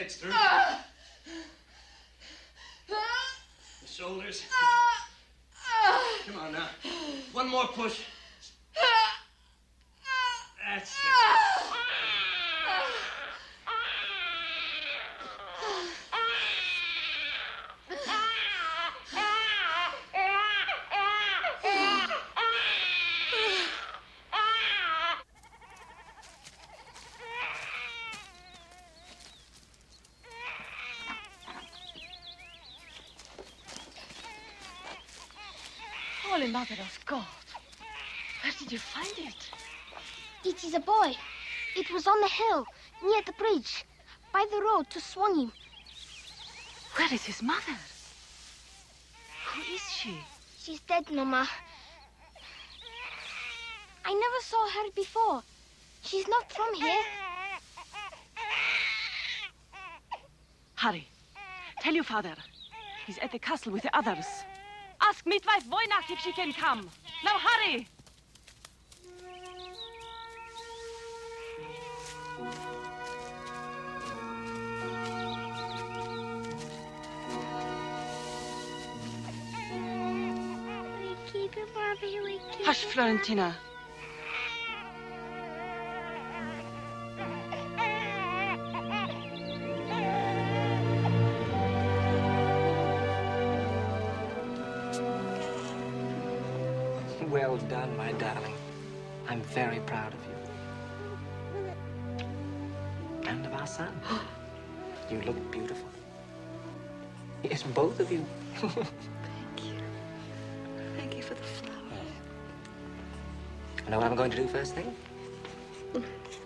Legs through. The shoulders. Come on now. One more push. That's it. Holy Mother of God. Where did you find it? It is a boy. It was on the hill, near the bridge, by the road to Swanim. Where is his mother? Who is she? She's dead, Mama. I never saw her before. She's not from here. Hurry. Tell your father. He's at the castle with the others. Ask midwife Voynach if she can come. Now hurry! Hush, Florentina. Well done, my darling. I'm very proud of you. And of our son. You look beautiful. Yes, both of you. Thank you. Thank you for the flowers. You know what I'm going to do first thing?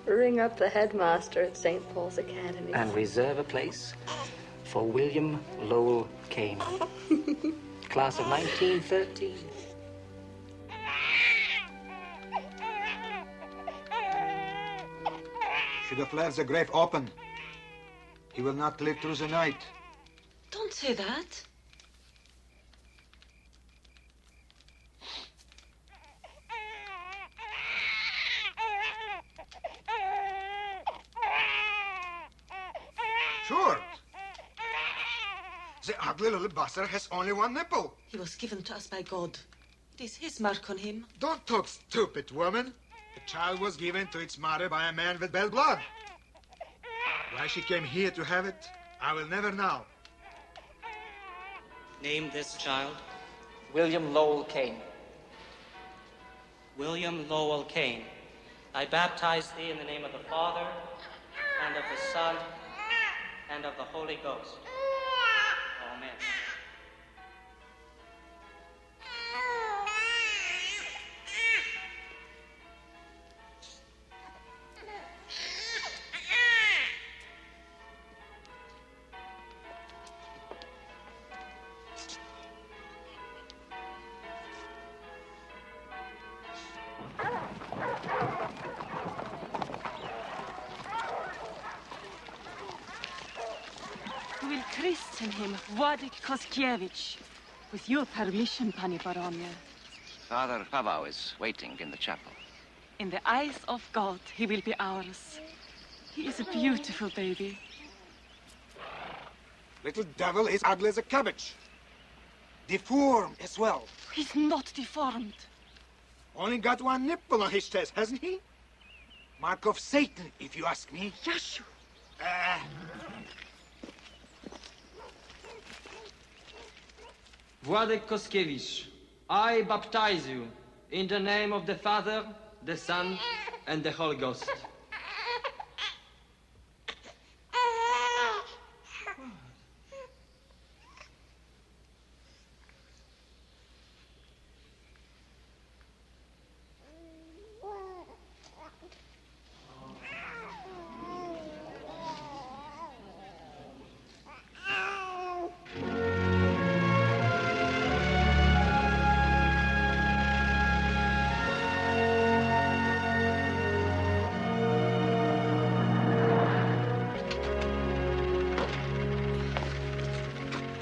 Ring up the headmaster at St. Paul's Academy. And reserve a place for William Lowell Kane. Class of 1913. Should have left the grave open. He will not live through the night. Don't say that. Sure. The ugly little bastard has only one nipple. He was given to us by God. It is his mark on him. Don't talk stupid, woman. The child was given to its mother by a man with bad blood. Why she came here to have it, I will never know. Name this child. William Lowell Kane. William Lowell Kane. I baptize thee in the name of the Father, and of the Son, and of the Holy Ghost. Amen. We will christen him Władek Koskiewicz. With your permission, Pani Baronie. Father Paweł is waiting in the chapel. In the eyes of God, he will be ours. He is a beautiful baby. Little devil is ugly as a cabbage. Deformed as well. He's not deformed. Only got one nipple on his chest, hasn't he? Mark of Satan, if you ask me. Yashu. Władek Koskiewicz, I baptize you in the name of the Father, the Son, and the Holy Ghost.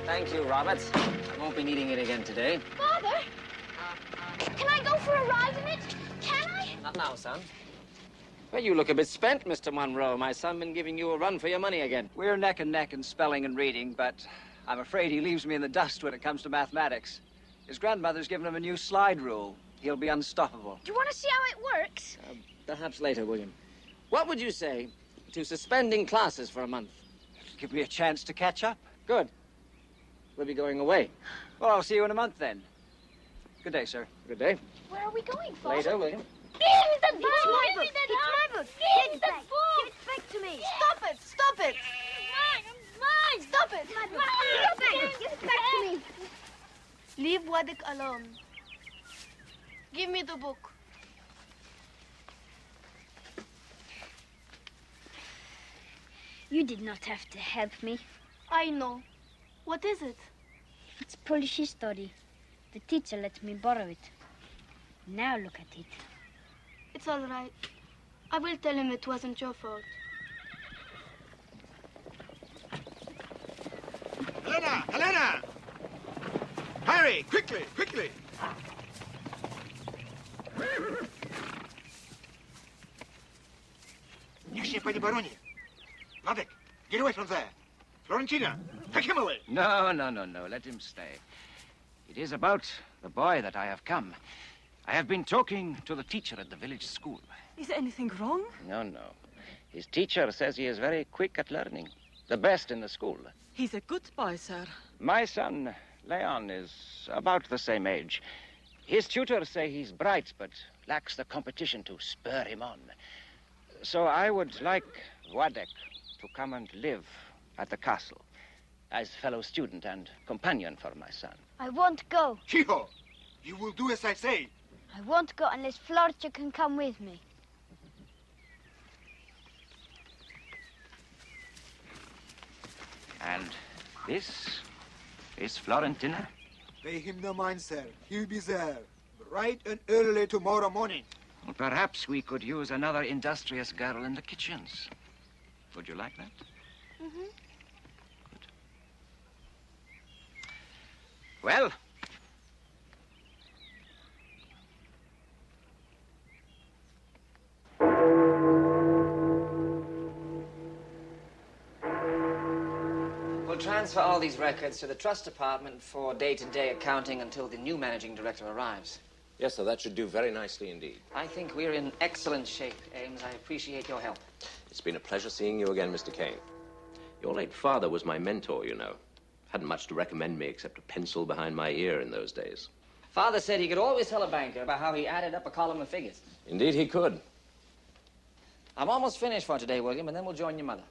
Thank you, Robert. I won't be needing it again today. Father, can I go for a ride in it? Can I? Not now, son. Well, you look a bit spent, Mr. Monroe. My son been giving you a run for your money again. We're neck and neck in spelling and reading, but I'm afraid he leaves me in the dust when it comes to mathematics. His grandmother's given him a new slide rule. He'll be unstoppable. Do you want to see how it works? Perhaps later, William. What would you say to suspending classes for a month? Give me a chance to catch up. Good. We'll be going away. Well, I'll see you in a month then. Good day, sir. Good day. Where are we going, Father? Later, William. Give me the book! Give me the book! Give me the book! Give it back to me! Stop it! Stop it! Mine! Stop it! Give it back to me! Leave Wadek alone. Give me the book. You did not have to help me. I know. What is it? It's Polish history. The teacher let me borrow it. Now look at it. It's all right. I will tell him it wasn't your fault. Helena! Helena! Hurry! Quickly! Quickly! Niech się, panie baronie. Wladek, get away from there. Florentina, take him away. No. Let him stay. It is about the boy that I have come. I have been talking to the teacher at the village school. Is anything wrong? No. His teacher says he is very quick at learning. The best in the school. He's a good boy, sir. My son, Leon, is about the same age. His tutors say he's bright, but lacks the competition to spur him on. So I would like Władek to come and live at the castle as fellow student and companion for my son. I won't go. Chicho, you will do as I say. I won't go unless Florcia can come with me. And this is Florentina? Pay him no mind, sir. He'll be there. Bright and early tomorrow morning. Well, perhaps we could use another industrious girl in the kitchens. Would you like that? Mm-hmm. Good. Well, We'll transfer all these records to the trust department for day-to-day accounting until the new managing director arrives. Yes, sir, that should do very nicely indeed. I think we're in excellent shape, Ames. I appreciate your help. It's been a pleasure seeing you again, Mr. Kane. Your late father was my mentor, you know. Hadn't much to recommend me except a pencil behind my ear in those days. Father said he could always tell a banker about how he added up a column of figures. Indeed, he could. I'm almost finished for today, William, and then we'll join your mother.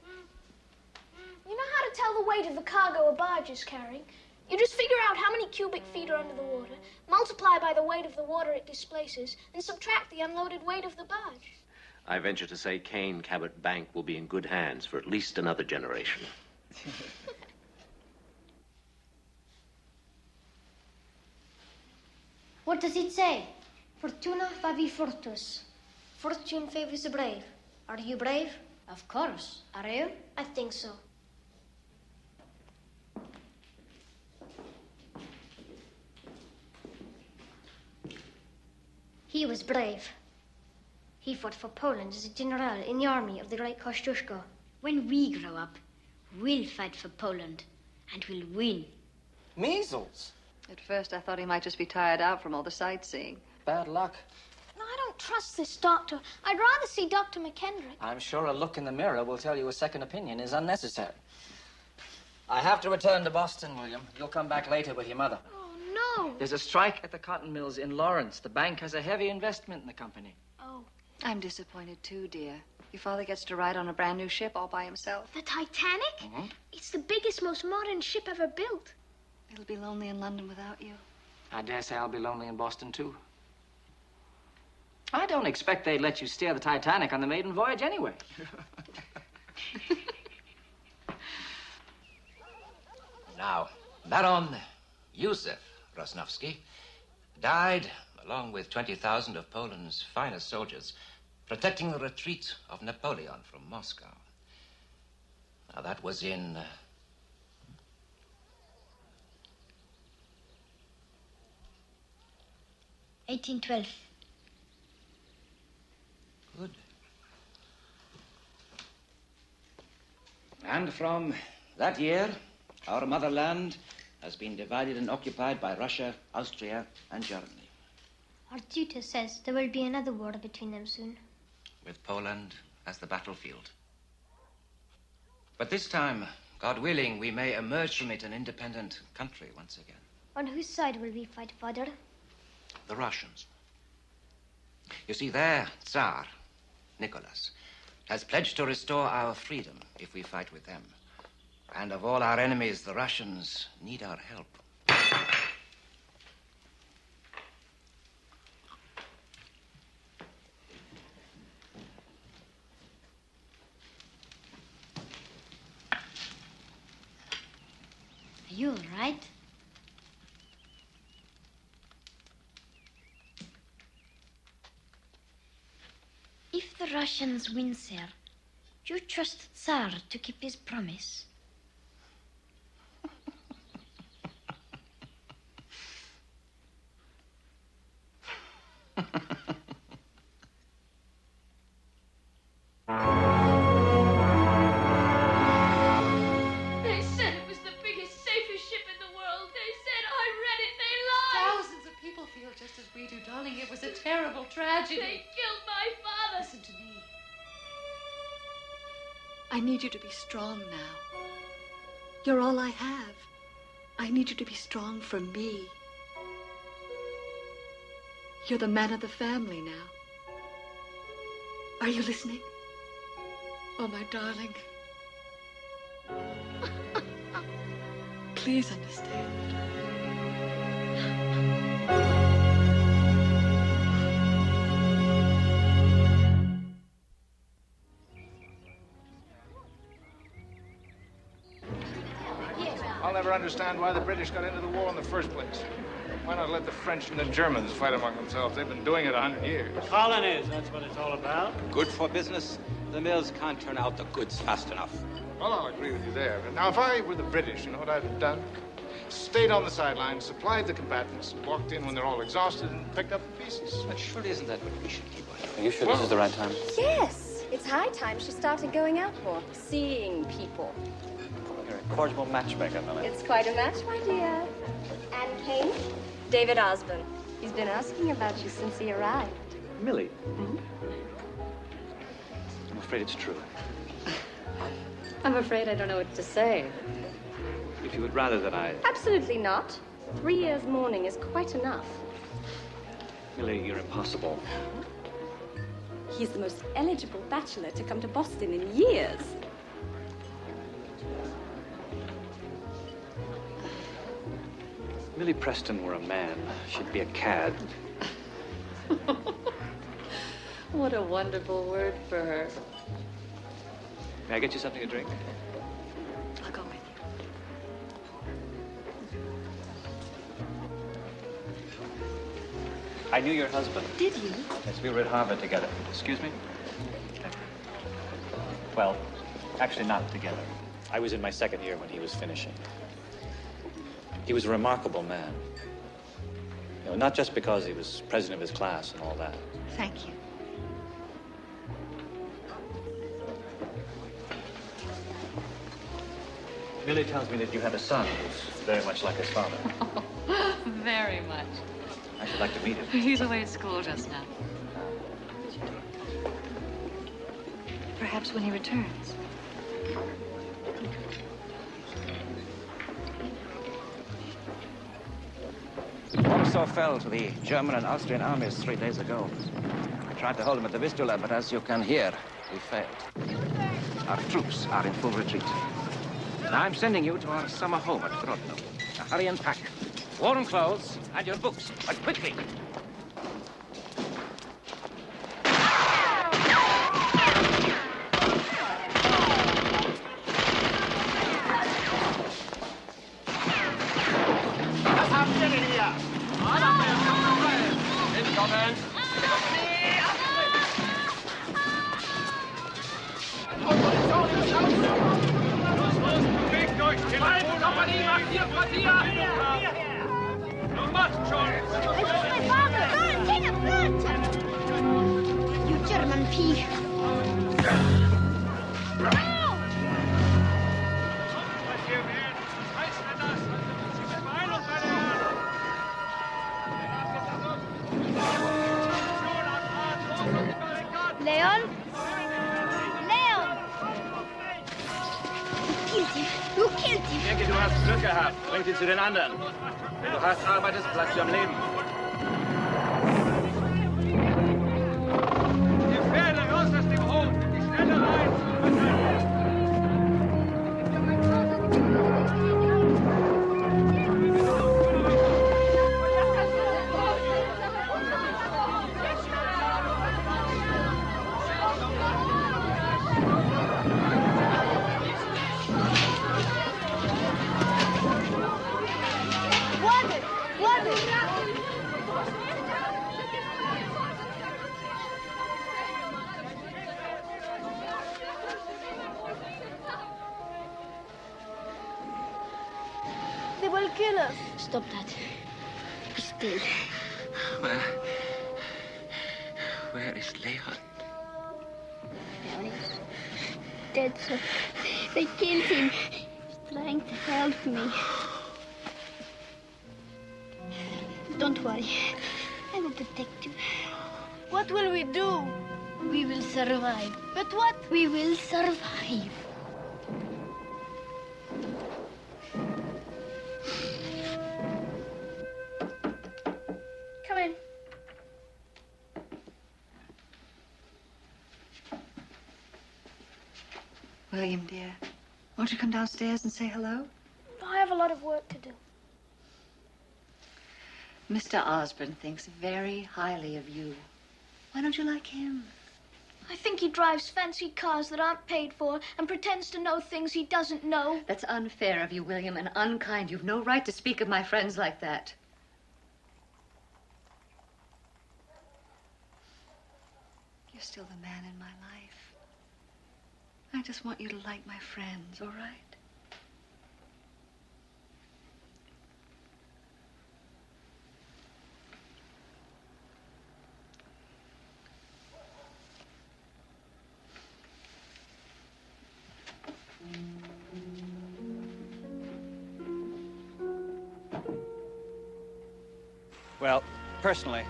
You know how to tell the weight of the cargo a barge is carrying? You just figure out how many cubic feet are under the water, multiply by the weight of the water it displaces, and subtract the unloaded weight of the barge. I venture to say Kane Cabot Bank will be in good hands for at least another generation. What does it say? Fortuna favi fortus. Fortune favors the brave. Are you brave? Of course. Are you? I think so. He was brave. He fought for Poland as a general in the army of the great Kosciuszko. When we grow up, we'll fight for Poland, and we'll win. Measles? At first, I thought he might just be tired out from all the sightseeing. Bad luck. No, I don't trust this doctor. I'd rather see Dr. McKendrick. I'm sure a look in the mirror will tell you a second opinion is unnecessary. I have to return to Boston, William. You'll come back later with your mother. Oh, no. There's a strike at the cotton mills in Lawrence. The bank has a heavy investment in the company. Oh. I'm disappointed, too, dear. Your father gets to ride on a brand new ship all by himself. The Titanic? Mm-hmm. It's the biggest, most modern ship ever built. It'll be lonely in London without you. I dare say I'll be lonely in Boston, too. I don't expect they'd let you steer the Titanic on the maiden voyage anyway. Now, Baron Józef Rosnowski died along with 20,000 of Poland's finest soldiers, protecting the retreat of Napoleon from Moscow. Now, that was in... 1812. Good. And from that year, our motherland has been divided and occupied by Russia, Austria, and Germany. Our tutor says there will be another war between them soon. With Poland as the battlefield. But this time, God willing, we may emerge from it an independent country once again. On whose side will we fight, Father? The Russians. You see, their Tsar, Nicholas, has pledged to restore our freedom if we fight with them. And of all our enemies, the Russians need our help. Are you all right? If the Russians win, sir, do you trust the Tsar to keep his promise? They said it was the biggest, safest ship in the world. They said I read it. They lied. Thousands of people feel just as we do, darling. It was a terrible tragedy. They killed my father. Listen to me. I need you to be strong now. You're all I have. I need you to be strong for me. You're the man of the family now. Are you listening? Oh, my darling. Please understand. I'll never understand why the British got into the war in the first place. Why not let the French and the Germans fight among themselves? They've been doing it 100 years. Colonies, that's what it's all about. Good for business. The mills can't turn out the goods fast enough. Well, I'll agree with you there. Now, if I were the British, you know what I'd have done? Stayed on the sidelines, supplied the combatants, walked in when they're all exhausted, and picked up the pieces. But surely isn't that what we should keep on? Are you sure this is the right time? Yes, it's high time she started going out more, seeing people. You're a cordial matchmaker, Millie. It's quite a match, my dear. And Kane? David Osborne. He's been asking about you since he arrived. Millie? I'm afraid it's true. I'm afraid I don't know what to say. If you would rather that I... Absolutely not. 3 years mourning is quite enough. Millie, you're impossible. He's the most eligible bachelor to come to Boston in years. If Millie Preston were a man, she'd be a cad. What a wonderful word for her. May I get you something to drink? I'll go with you. I knew your husband. Did you? Yes, we were at Harvard together. Excuse me? Well, actually not together. I was in my second year when he was finishing. He was a remarkable man. You know, not just because he was president of his class and all that. Thank you. Millie tells me that you have a son who's very much like his father. Very much. I should like to meet him. He's away at school just now. Perhaps when he returns. Warsaw fell to the German and Austrian armies 3 days ago. I tried to hold them at the Vistula, but as you can hear, we failed. Our troops are in full retreat. And I'm sending you to our summer home at Grodno. Now hurry and pack. Warm clothes and your books, but quickly. Was habt ihr denn hier? Willkommen. Bewegt euch! Die halbe Kompanie macht hier Quartier! Nun macht schon! My father! Run, King, run! You German pig! killed him. You killed him. Ich denke, du hast Glück gehabt. Bringt ihn zu den anderen. Wenn du hart arbeitest, bleibst du am Leben. Die Pferde raus aus dem Hof. Die Schnelle rein. They will kill us. Stop that. Be still. Where is Leon? Leon is dead, sir. They killed him. He's trying to help me. Don't worry. I will protect you. What will we do? We will survive. But what? We will survive. Come in. William, dear, won't you come downstairs and say hello? I have a lot of work to do. Mr. Osborne thinks very highly of you. Why don't you like him? I think he drives fancy cars that aren't paid for and pretends to know things he doesn't know. That's unfair of you, William, and unkind. You've no right to speak of my friends like that. You're still the man in my life. I just want you to like my friends, all right? Well, personally,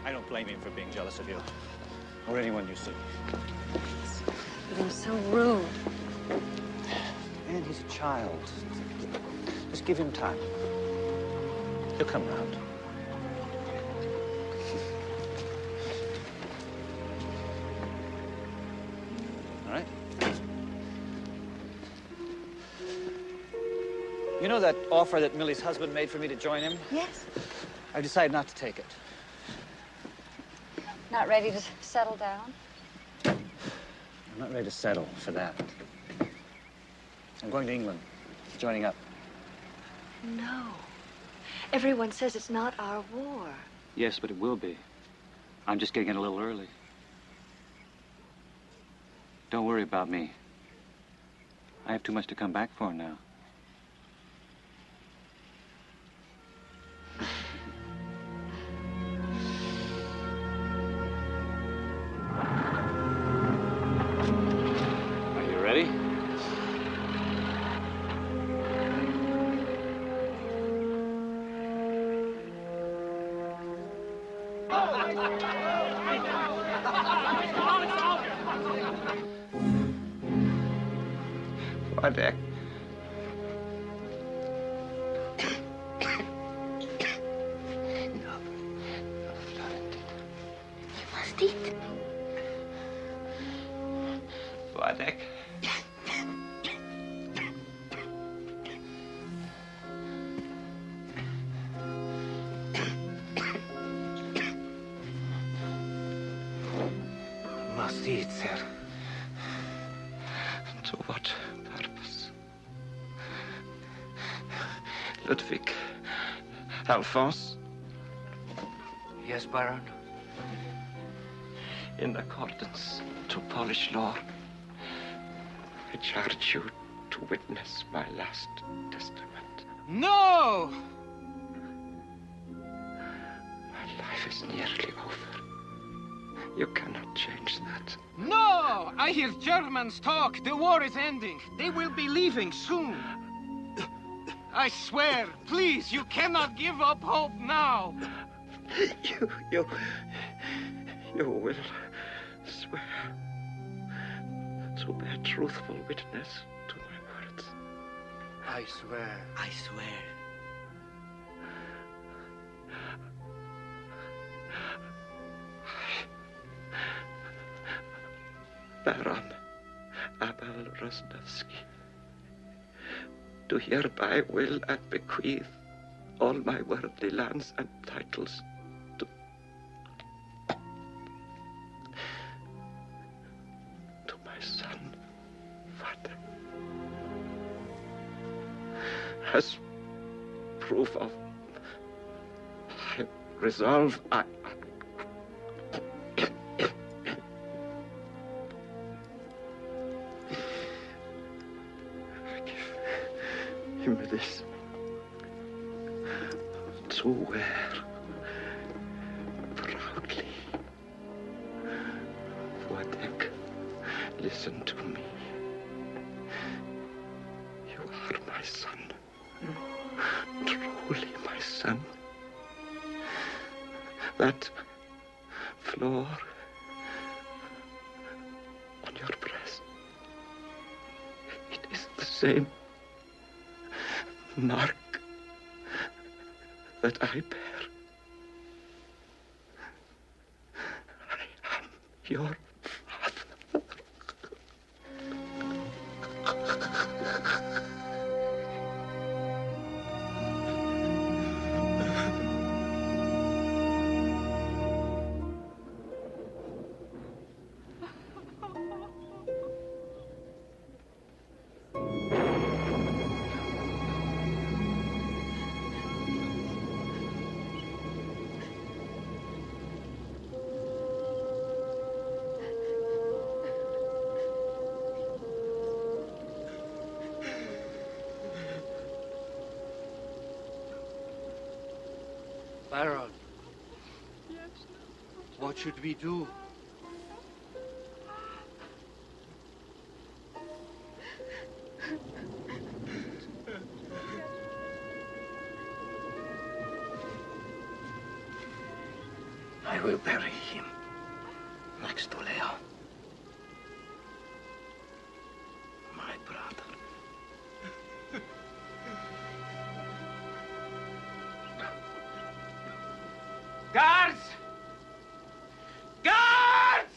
I don't blame him for being jealous of you. Or anyone you see. You're so rude. And he's a child. Just give him time. He'll come round. All right? You know that offer that Millie's husband made for me to join him? Yes. I decided not to take it. Not ready to settle down? I'm not ready to settle for that. I'm going to England, joining up. No. Everyone says it's not our war. Yes, but it will be. I'm just getting it a little early. Don't worry about me. I have too much to come back for now. Are you ready? Waldeck. Was dit? Waldeck. Was dit, sir? To what purpose? Ludwig. Alphonse. Yes, Baron? In accordance to Polish law, I charge you to witness my last testament. No! My life is nearly over. You cannot change that. No! I hear Germans talk. The war is ending. They will be leaving soon. I swear, please, you cannot give up hope now. You will swear to bear truthful witness to my words. I swear. I swear. Baron Abel Rosnowski, do hereby will and bequeath all my worldly lands and titles to my son, Father. As proof of my resolve, I give him this to wear proudly. Władek, listen to me. You are my son. Truly my son. That floor on your breast, it is the same mark that I bear. I am your father. Baron. What should we do? I will bury him next to Leo, my brother. Guards! Guards!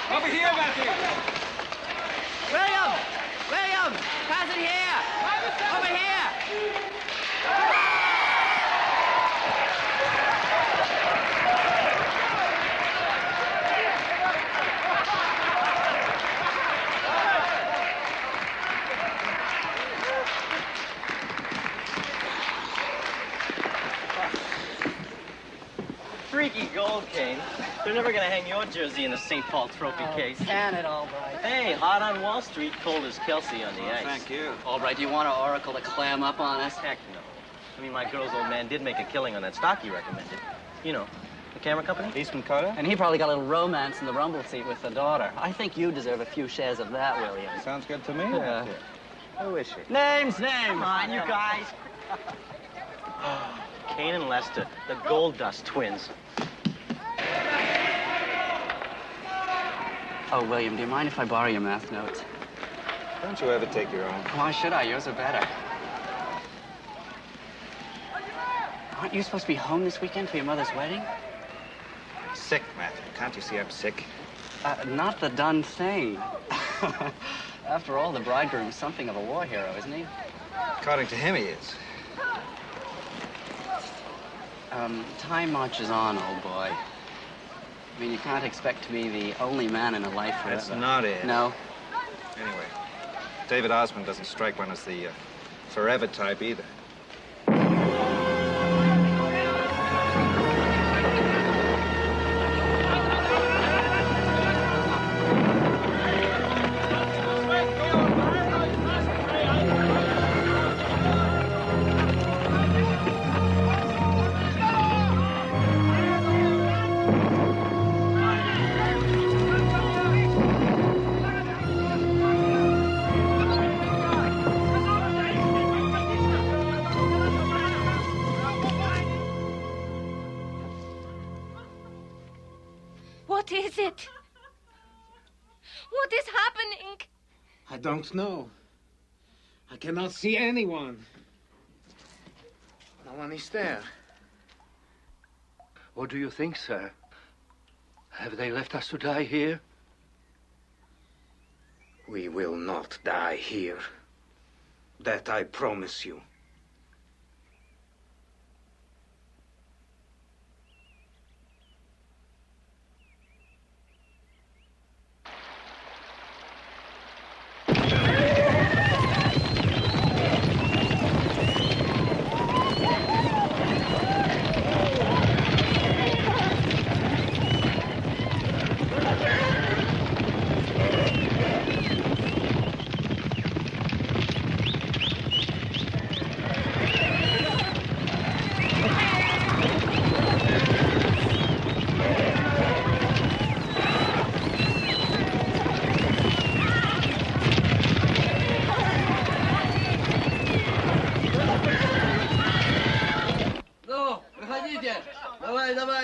Over here, Matthew. William! William! Cousin here! Over here! Freaky gold, Kane. They're never gonna hang your jersey in the St. Paul trophy case. Can it, Albright? Hey, hot on Wall Street, cold as Kelsey on the ice. Thank you. Albright, do you want our oracle to clam up on us? Heck no. I mean, my girl's old man did make a killing on that stock he recommended. You know, the camera company? Eastman Carter? And he probably got a little romance in the rumble seat with the daughter. I think you deserve a few shares of that, William. Sounds good to me. Yeah. Who is she? Names! Come on, you guys. Kane and Lester, the Gold Dust twins. Oh, William, do you mind if I borrow your math notes? Don't you ever take your own? Why should I? Yours are better. Aren't you supposed to be home this weekend for your mother's wedding? I'm sick, Matthew. Can't you see I'm sick? Not the done thing. After all, the bridegroom's something of a war hero, isn't he? According to him, he is. Time marches on, old boy. I mean, you can't expect to be the only man in a life forever. That's not it. No? Anyway, David Osmond doesn't strike one as the forever type either. What is it? What is happening? I don't know. I cannot see anyone. No one is there. What do you think, sir? Have they left us to die here? We will not die here. That I promise you.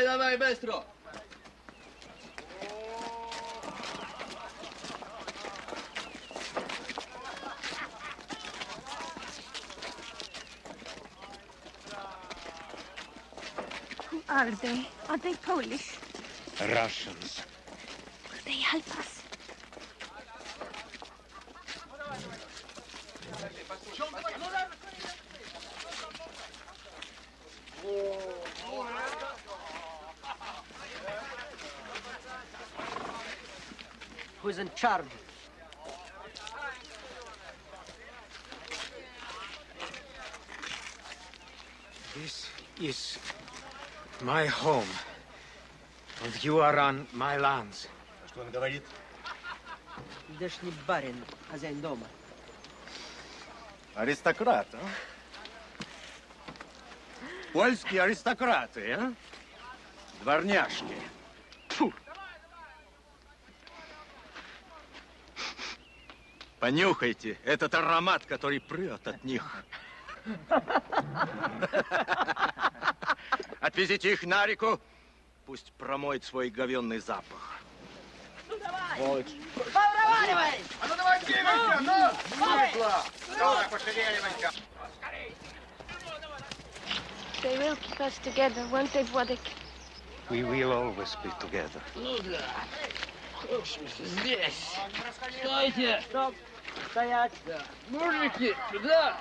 Давай, быстро! Who are they? Are they Polish? Russians. Will they help us? Who's in charge? This is my home. And you are on my lands. Что он говорит? Здешний барин, хозяин дома. Аристократ, а? Польские аристократы, а? Дворняжки. Фу. Понюхайте этот аромат, который прет от них. Отвезите их на реку, пусть промоет свой говенный запах. Ну давай! Вот. Проваливай! А ну давай двигайся! Ну! Вышло! Давай, пошевеливайся! They will keep us together, won't they, Władek? We will always be together. Ну да. Здесь. Стойте! Стоп! Стоять! Да. Мужики, сюда!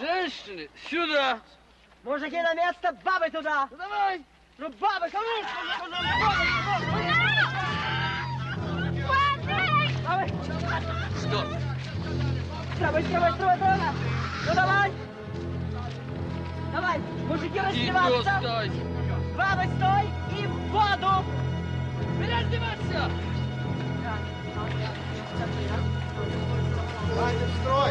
Женщины, сюда! Мужики на место, бабы туда! Ну, давай! Ну, бабы, конечно! Давай! Что? Травай! Ну, давай! Давай, мужики, раздеваться! Стой! Бабы, стой! И в воду! Раздеваться! Давайте в строй!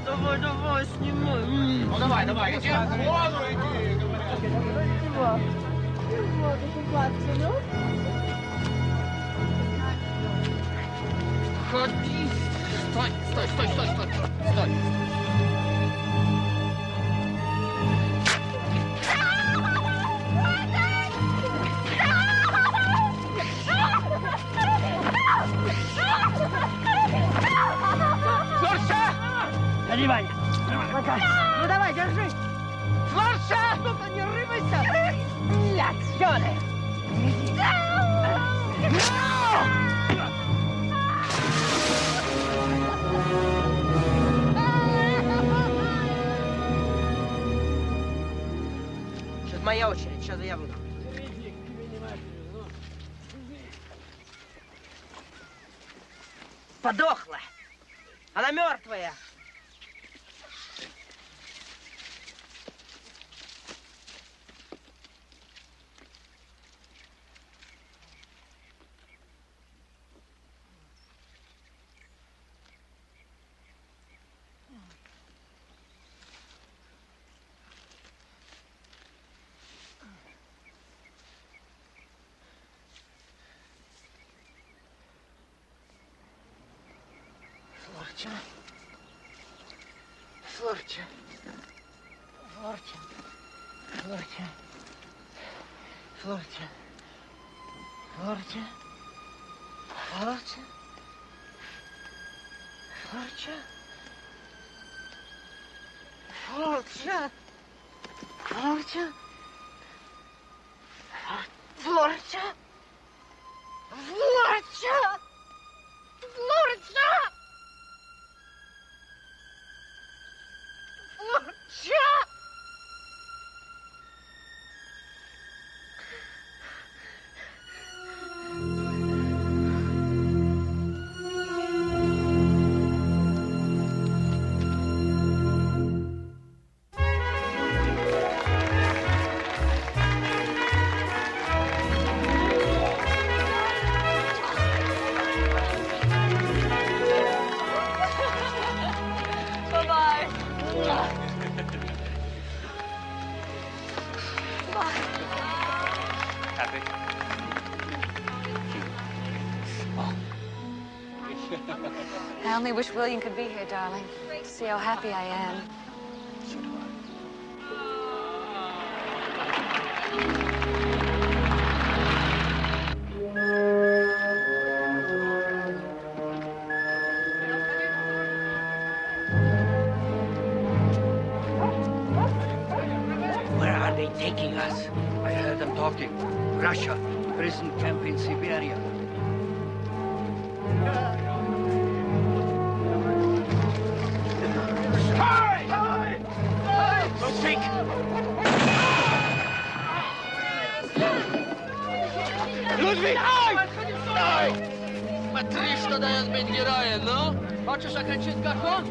Давай, снимай! Ну давай, иди в воду, иди! Ходи! Стой! Дядя Ваня! Ну давай, держи! Forza! Nie rywaj się! L'azione! Сейчас моя очередь, сейчас я буду. Подохла. Она мертвая. Флорча. Флорча. Флорча. Флорча. Флорча. Флорча. Флорча. Флорча. Флорча. Флорча. Флорча. Флорча. Флорча. Флорча. Happy? I only wish William could be here, darling, to see how happy I am. Where are they taking us? I heard them talking. Russia, prison camp in Siberia. Ludwig! Stai! Смотри, что дает быть героем, ну? Хочешь окончить каком?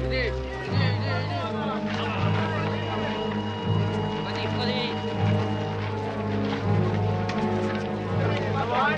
Иди, иди, иди, иди. Ходи, ходи. Давай.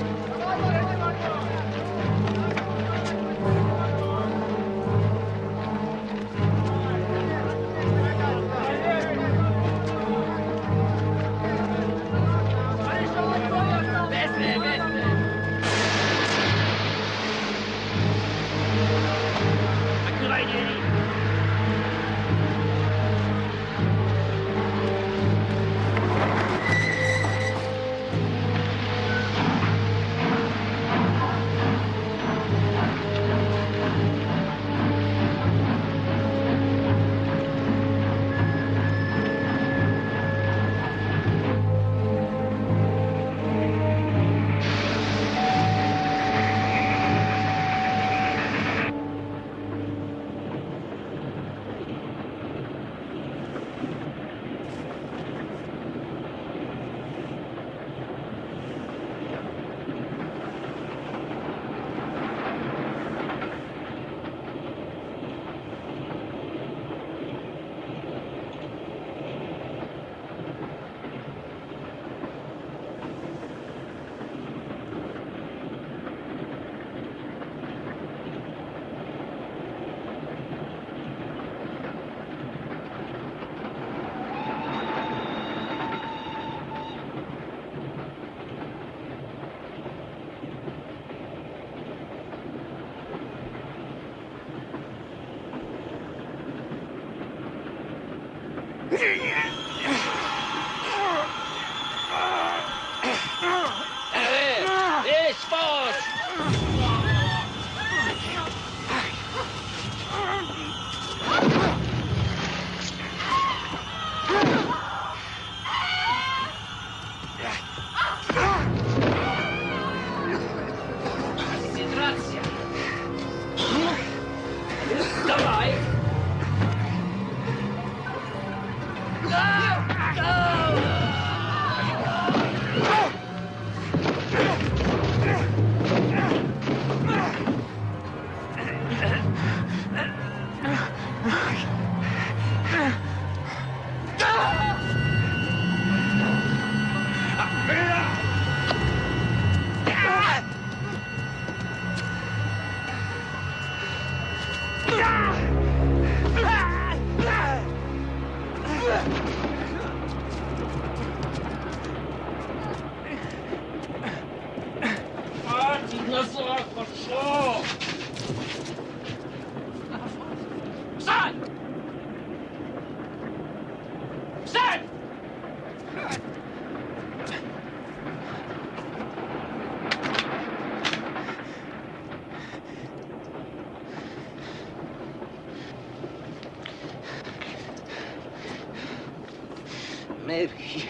Maybe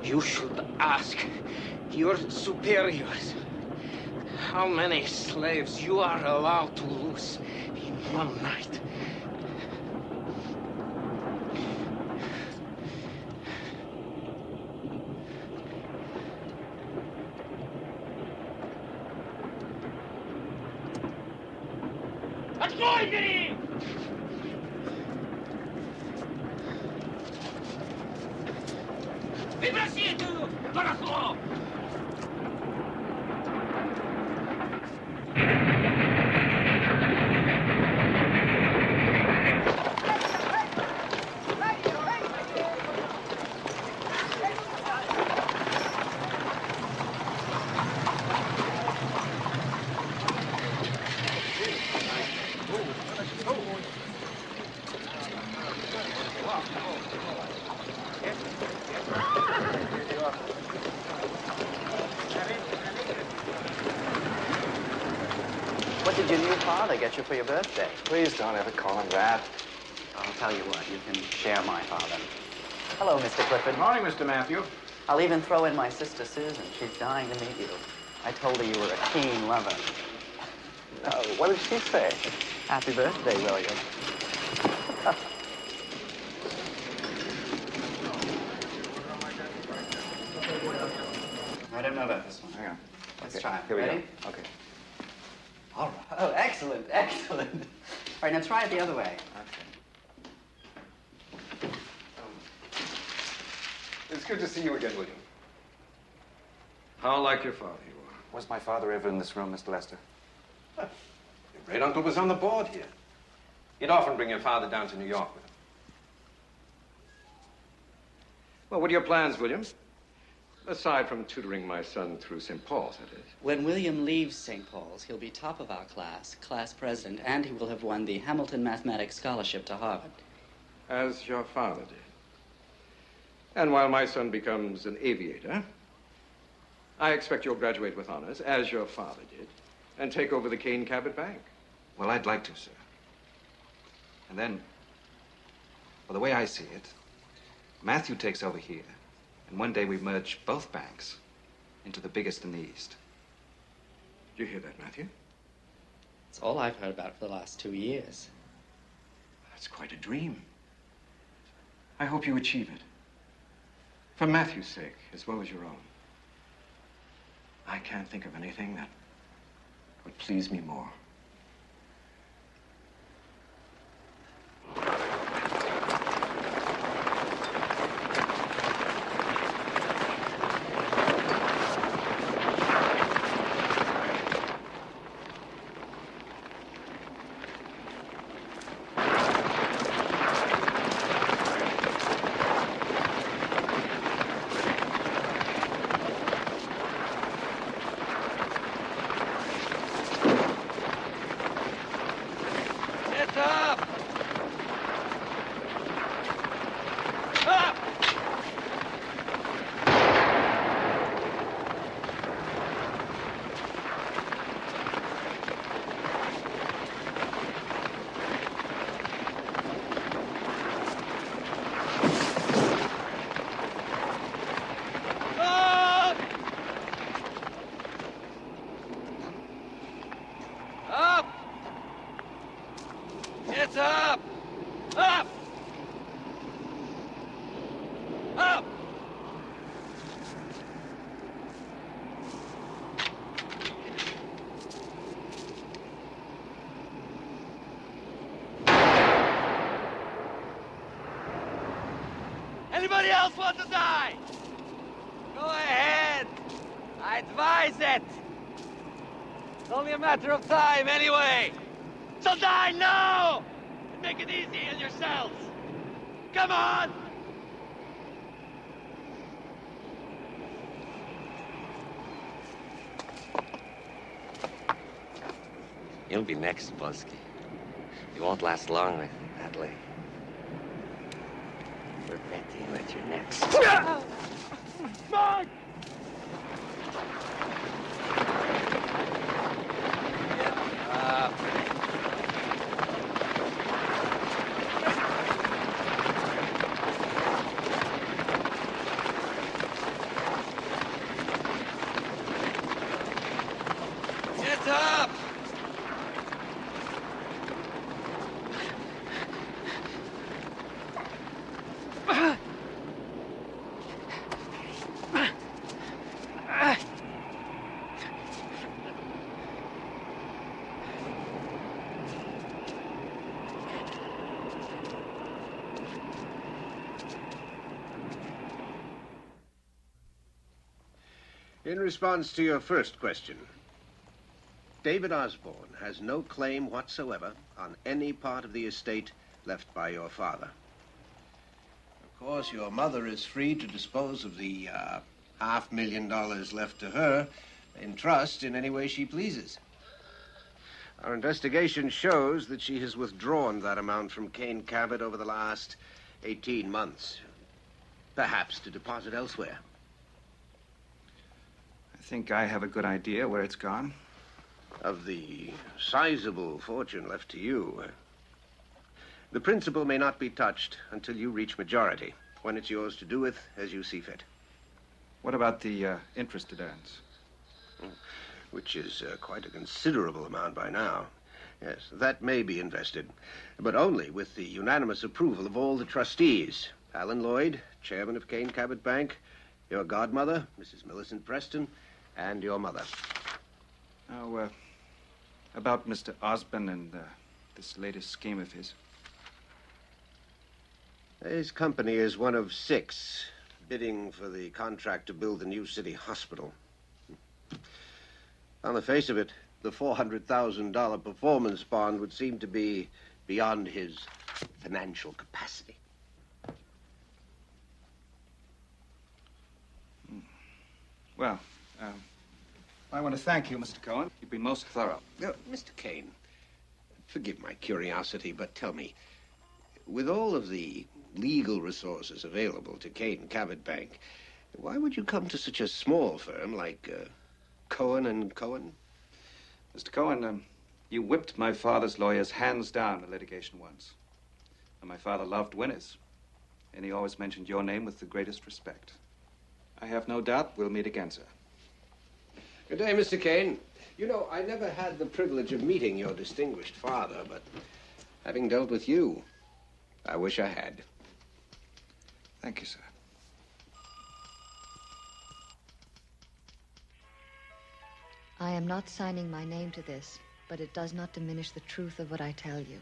you should ask your superiors how many slaves you are allowed to lose in one night. What did your new father get you for your birthday? Please don't ever call him that. I'll tell you what, you can share my father. Hello, Mr. Clifford. Morning, Mr. Matthew. I'll even throw in my sister Susan. She's dying to meet you. I told her you were a keen lover. What did she say? Happy birthday, William. I don't know about this one. Hang on. Let's try it. Here we Ready? go. Okay. All right. Oh, excellent, excellent. All right, now try it the other way. It's good to see you again, William. How like your father you are. Was my father ever in this room, Mr. Lester? Your great uncle was on the board here. You'd often bring your father down to New York with him. Well, what are your plans, William? Aside from tutoring my son through St. Paul's, that is. When William leaves St. Paul's, he'll be top of our class, class president, and he will have won the Hamilton Mathematics Scholarship to Harvard. As your father did. And while my son becomes an aviator, I expect you'll graduate with honors, as your father did, and take over the Kane Cabot Bank. Well, I'd like to, sir. And then, well, the way I see it, Matthew takes over here, and one day we merge both banks into the biggest in the East. Do you hear that, Matthew? It's all I've heard about for the last 2 years. That's quite a dream. I hope you achieve it. For Matthew's sake, as well as your own. I can't think of anything that would please me more. Anybody else want to die? Go ahead. I advise it. It's only a matter of time anyway. So die now! And make it easy on yourselves. Come on! You'll be next, Bosky. You won't last long, Natalie. We're betting that you're next. Mark! Get up! In response to your first question, David Osborne has no claim whatsoever on any part of the estate left by your father. Of course, your mother is free to dispose of the $500,000 left to her in trust in any way she pleases. Our investigation shows that she has withdrawn that amount from Kane Cabot over the last 18 months, perhaps to deposit elsewhere. I think I have a good idea where it's gone. Of the sizable fortune left to you, the principal may not be touched until you reach majority, when it's yours to do with as you see fit. What about the interest it earns? Which is quite a considerable amount by now. Yes, that may be invested, but only with the unanimous approval of all the trustees. Alan Lloyd, chairman of Kane Cabot Bank, your godmother, Mrs. Millicent Preston, and your mother. Now, about Mr. Osborne and this latest scheme of his. His company is one of 6 bidding for the contract to build the new city hospital. On the face of it, the $400,000 performance bond would seem to be beyond his financial capacity. Well, I want to thank you, Mr. Cohen. You've been most thorough. Now, Mr. Kane, forgive my curiosity, but tell me, with all of the legal resources available to Kane Cabot Bank, why would you come to such a small firm like Cohen and Cohen? Mr. Cohen, you whipped my father's lawyers hands down in litigation once. And my father loved winners. And he always mentioned your name with the greatest respect. I have no doubt we'll meet again, sir. Good day, Mr. Kane. You know, I never had the privilege of meeting your distinguished father, but having dealt with you, I wish I had. Thank you, sir. I am not signing my name to this, but it does not diminish the truth of what I tell you.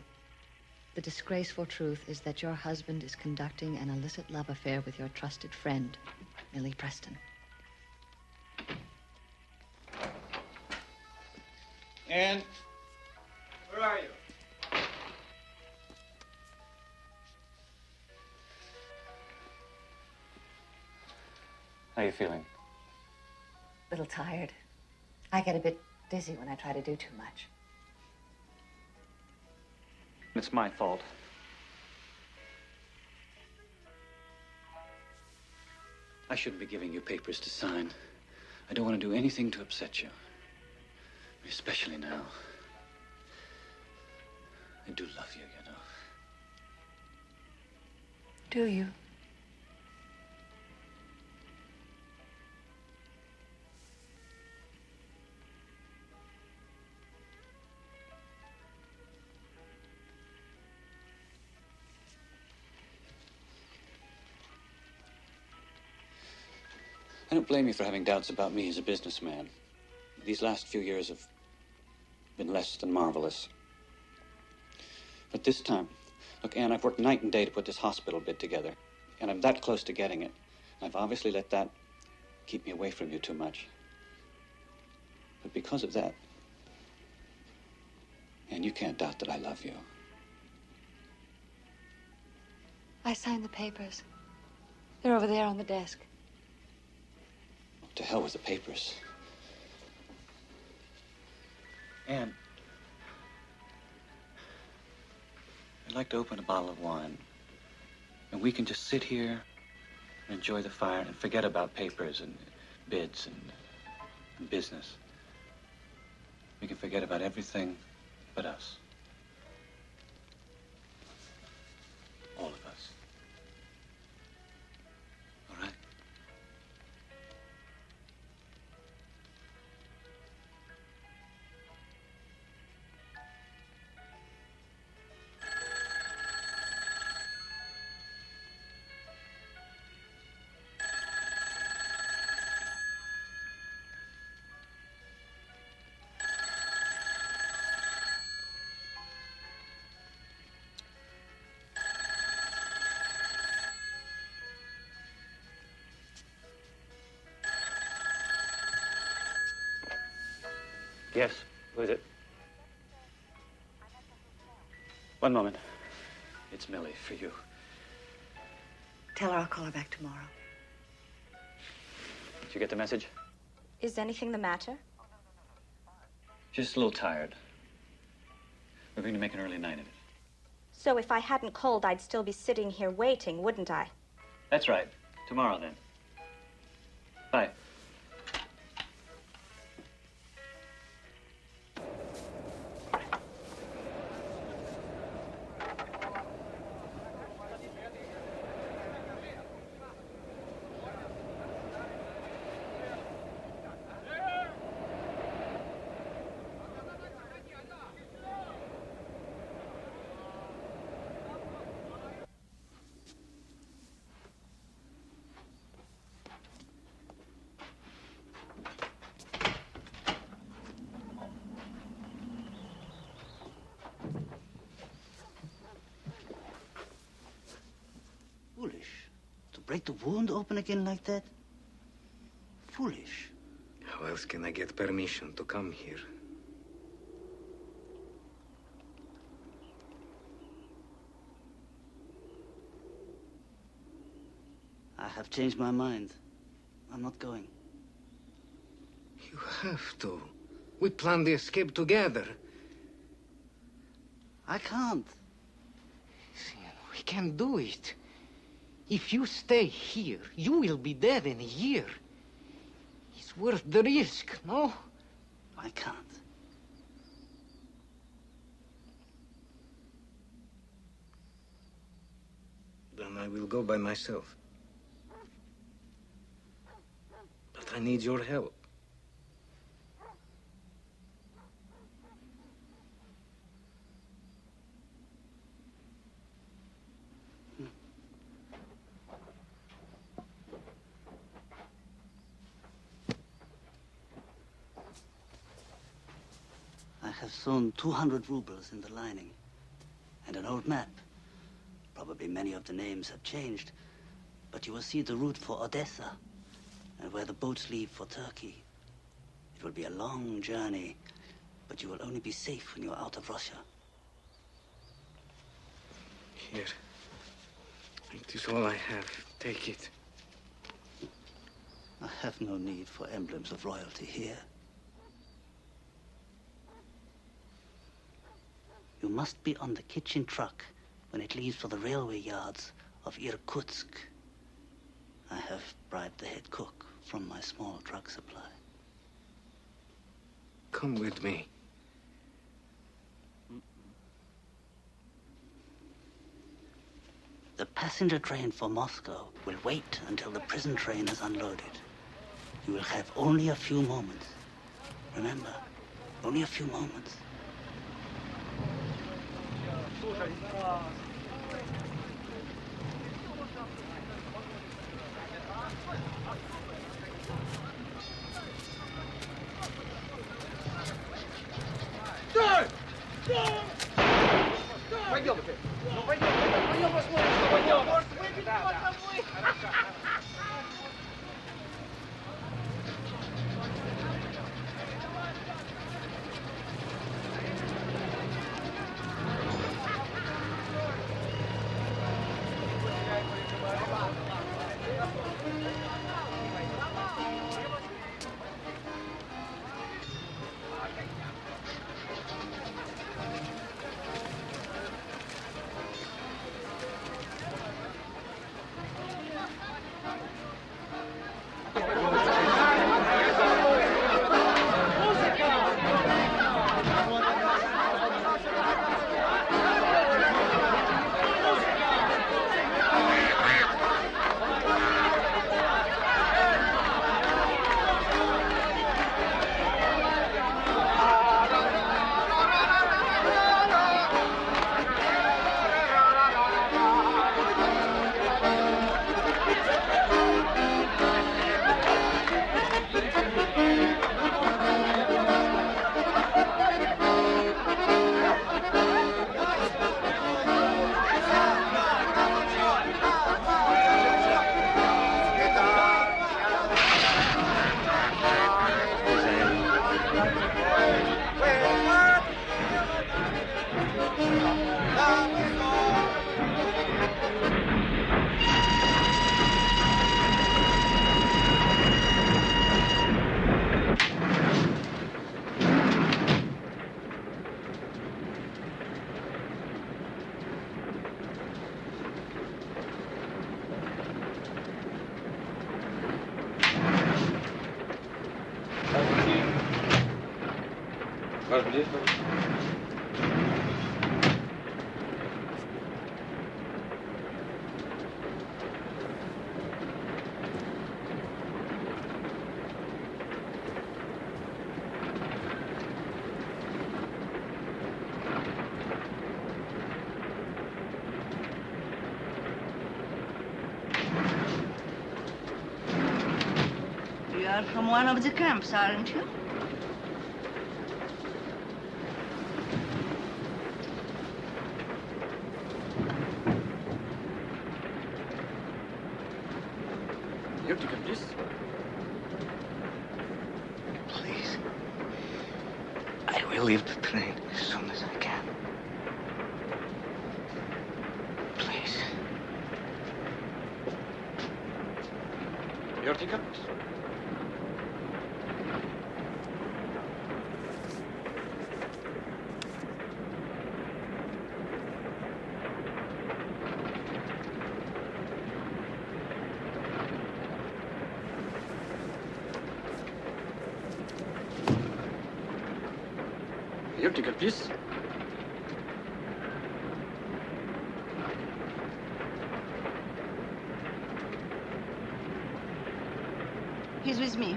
The disgraceful truth is that your husband is conducting an illicit love affair with your trusted friend, Millie Preston. Anne, where are you? How are you feeling? A little tired. I get a bit dizzy when I try to do too much. It's my fault. I shouldn't be giving you papers to sign. I don't want to do anything to upset you. Especially now. I do love you, you know. Do you? I don't blame you for having doubts about me as a businessman. These last few years have been less than marvelous. But this time, look, Anne, I've worked night and day to put this hospital bid together. And I'm that close to getting it. I've obviously let that keep me away from you too much. But because of that, and you can't doubt that I love you. I signed the papers. They're over there on the desk. To hell with the papers. Anne, I'd like to open a bottle of wine. And we can just sit here and enjoy the fire and forget about papers and bids and business. We can forget about everything but us. All of us. All right? Yes, who is it? One moment. It's Millie, for you. Tell her I'll call her back tomorrow. Did you get the message? Is anything the matter? Just a little tired. We're going to make an early night of it. So if I hadn't called, I'd still be sitting here waiting, wouldn't I? That's right. Tomorrow, then. Bye. Foolish. To break the wound open again like that? Foolish. How else can I get permission to come here? I have changed my mind. I'm not going. You have to. We planned the escape together. I can't. We can do it. If you stay here, you will be dead in a year. It's worth the risk, no? I can't. Then I will go by myself. But I need your help. I have sewn 200 rubles in the lining. And an old map. Probably many of the names have changed. But you will see the route for Odessa and where the boats leave for Turkey. It will be a long journey, but you will only be safe when you're out of Russia. Here. It is all I have. Take it. I have no need for emblems of royalty here. You must be on the kitchen truck when it leaves for the railway yards of Irkutsk. I have bribed the head cook from my small drug supply. Come with me. The passenger train for Moscow will wait until the prison train is unloaded. You will have only a few moments. Remember, only a few moments. Стой! Пойдемте. Ну, пойдем, пойдем посмотрим, что пойдем. You are from one of the camps, aren't you? Your ticket, please. Please. I will leave the train as soon as I can. Please. Your ticket. Your ticket, please. He's with me.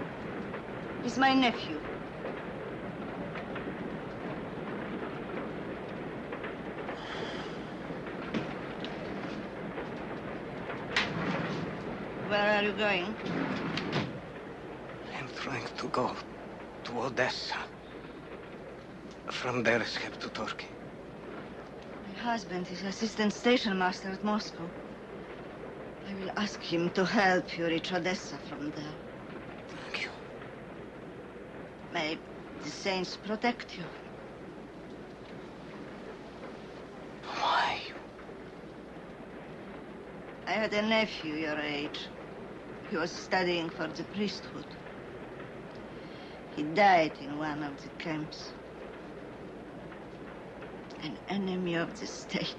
He's my nephew. Where are you going? I'm trying to go to Odessa. From there, escape to Turkey. My husband is assistant station master at Moscow. I will ask him to help you reach Odessa from there. Thank you. May the saints protect you. Why? I had a nephew your age. He was studying for the priesthood. He died in one of the camps. An enemy of the state.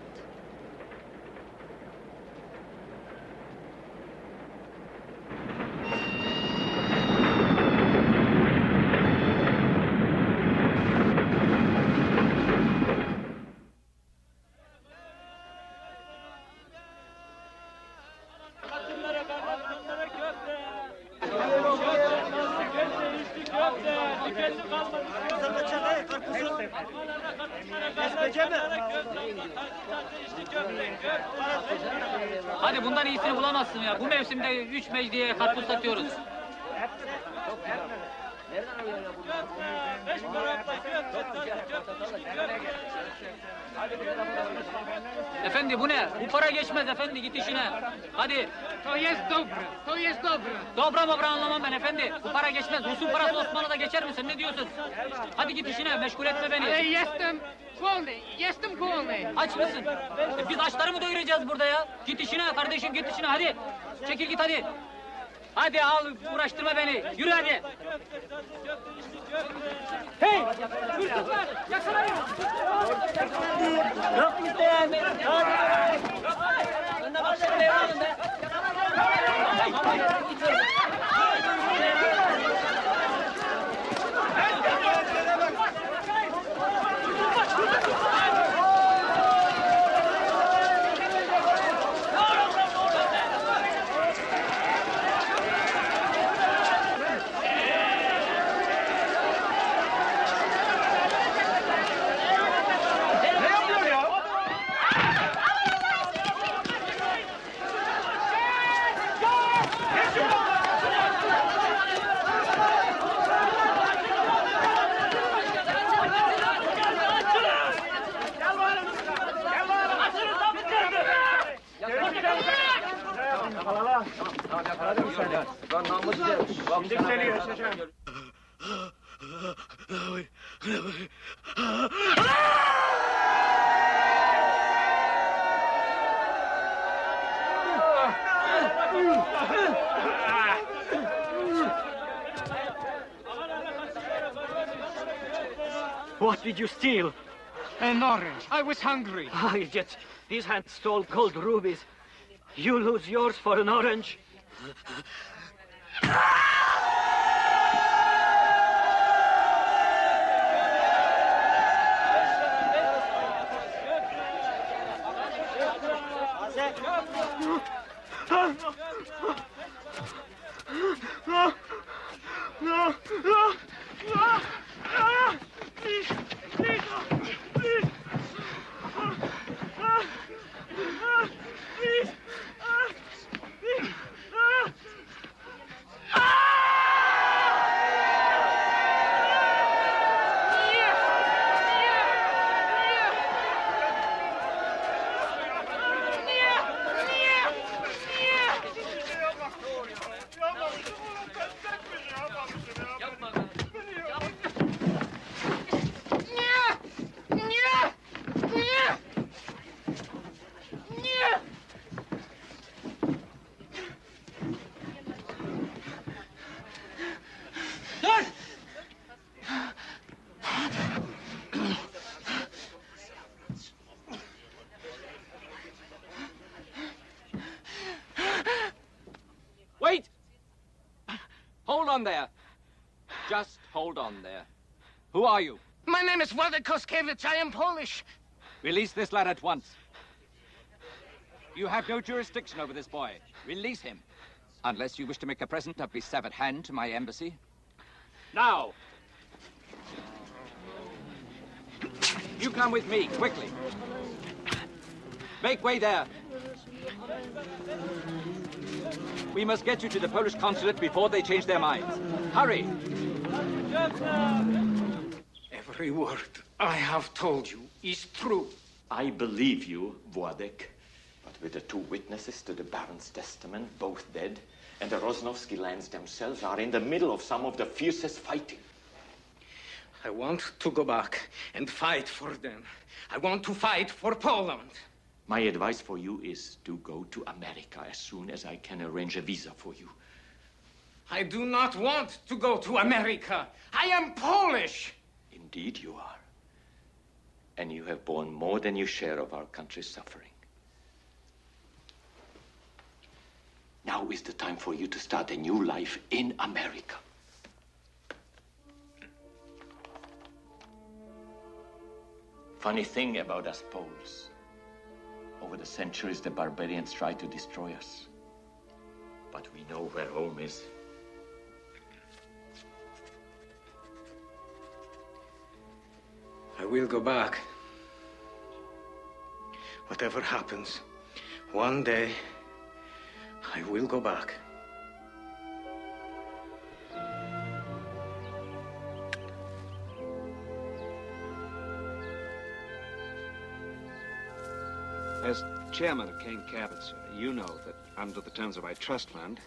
Hadi bundan iyisini bulamazsın ya. Bu mevsimde 3 mecliye karpuz satıyoruz. Efendi bu ne? Bu para geçmez efendi, git işine. Hadi. To jest dobre, to jest dobre. Dobra mobra anlamam ben efendi. Bu para geçmez. Usul parası Osmanlı'da geçer misin? Ne diyorsun? Hadi git işine, meşgul etme beni. Ale jestem głodny. Aç mısın? Biz açları mı doyuracağız burada ya? Git işine kardeşim, git işine hadi. Çekil git hadi. Hadi al, uğraştırma beni. Yürü hadi. Hey! Hırsızlar! Yakalayın! Yok isteyen! Hadi! Önüne baksana devranın be! What did you steal? An orange. I was hungry. Ah, idiots. These hands stole gold rubies. You lose yours for an orange? Wait! Hold on there. Just hold on there. Who are you? My name is Władek Koskiewicz. I am Polish. Release this lad at once. You have no jurisdiction over this boy. Release him. Unless you wish to make a present of his severed hand to my embassy. Now! You come with me, quickly. Make way there. We must get you to the Polish consulate before they change their minds. Hurry! Every word I have told you is true. I believe you, Władek. But with the two witnesses to the Baron's testament, both dead, and the Rosnowski lands themselves are in the middle of some of the fiercest fighting. I want to go back and fight for them. I want to fight for Poland. My advice for you is to go to America as soon as I can arrange a visa for you. I do not want to go to America. I am Polish. Indeed you are. And you have borne more than your share of our country's suffering. Now is the time for you to start a new life in America. Funny thing about us Poles. Over the centuries, the barbarians tried to destroy us. But we know where home is. I will go back. Whatever happens, one day I will go back. As chairman of Kaneabel, sir, you know that under the terms of my trust fund,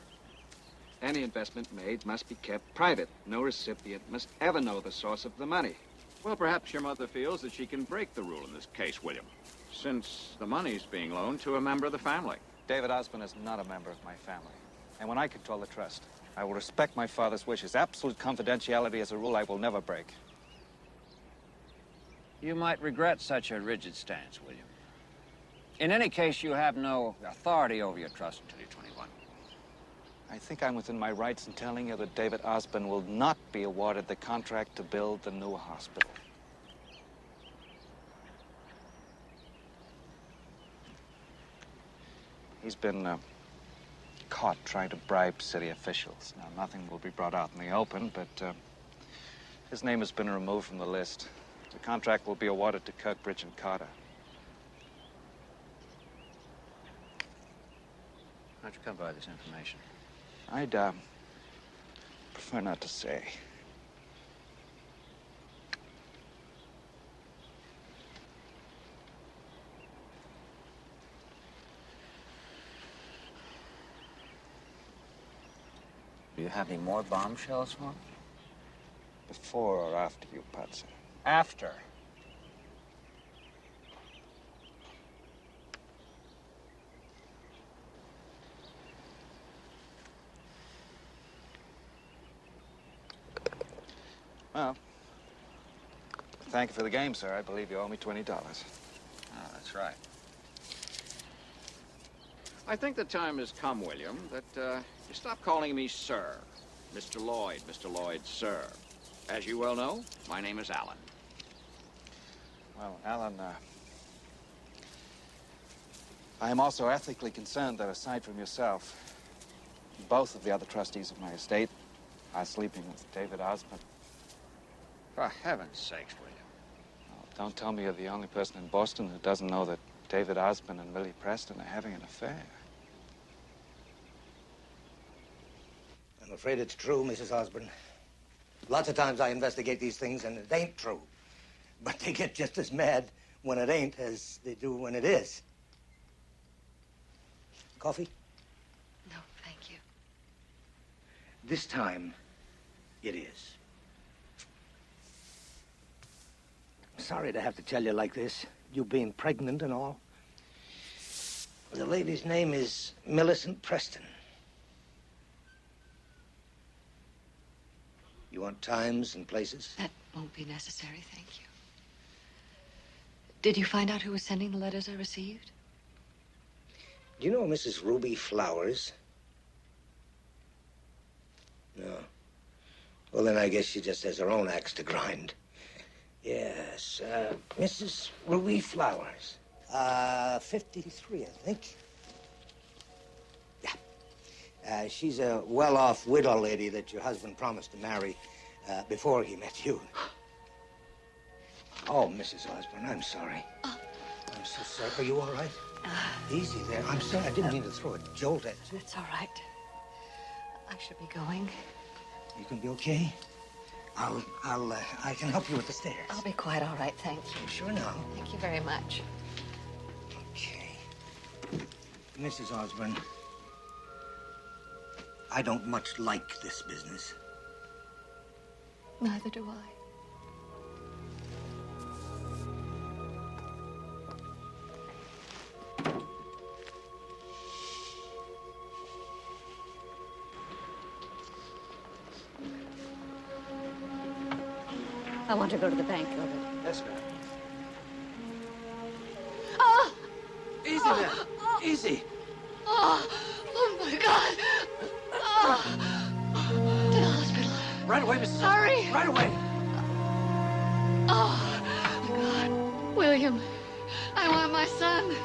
any investment made must be kept private. No recipient must ever know the source of the money. Well, perhaps your mother feels that she can break the rule in this case, William, since the money's being loaned to a member of the family. David Osborne is not a member of my family. And when I control the trust, I will respect my father's wishes. Absolute confidentiality is a rule I will never break. You might regret such a rigid stance, William. In any case, you have no authority over your trust until you're 21. I think I'm within my rights in telling you that David Osborne will not be awarded the contract to build the new hospital. He's been caught trying to bribe city officials. Now, nothing will be brought out in the open, but his name has been removed from the list. The contract will be awarded to Kirkbridge and Carter. How'd you come by this information? I'd prefer not to say. Do you have any more bombshells for me? Before or after you, Putzer? After. Well, thank you for the game, sir. I believe you owe me $20. Oh, that's right. I think the time has come, William, that you stop calling me sir. Mr. Lloyd, sir. As you well know, my name is Alan. Well, Alan, I am also ethically concerned that aside from yourself, both of the other trustees of my estate are sleeping with David Osborne. For heaven's sakes, William. Oh, don't tell me you're the only person in Boston who doesn't know that David Osborne and Millie Preston are having an affair. I'm afraid it's true, Mrs. Osborne. Lots of times I investigate these things and it ain't true. But they get just as mad when it ain't as they do when it is. Coffee? No, thank you. This time, it is. I'm sorry to have to tell you like this, you being pregnant and all. The lady's name is Millicent Preston. You want times and places? That won't be necessary, thank you. Did you find out who was sending the letters I received? Do you know Mrs. Ruby Flowers? No. Well, then I guess she just has her own axe to grind. Yes, Mrs. Ruby Flowers. 53, I think. Yeah. She's a well-off widow lady that your husband promised to marry before he met you. Oh, Mrs. Osborne, I'm sorry. I'm so sorry. Are you all right? Easy there. I'm sorry. I didn't mean to throw a jolt at you. It's all right. I should be going. You can be okay? I can help you with the stairs. I'll be quite all right, thank you. Sure now. Thank you very much. Okay. Mrs. Osborne, I don't much like this business. Neither do I. I want to go to the bank, Gilbert. Yes, ma'am. Oh! Easy there. Easy. Oh my God! Oh. To the hospital. Right away, Mrs. Hurry! Osborne. Right away. Oh my God. William, I want my son.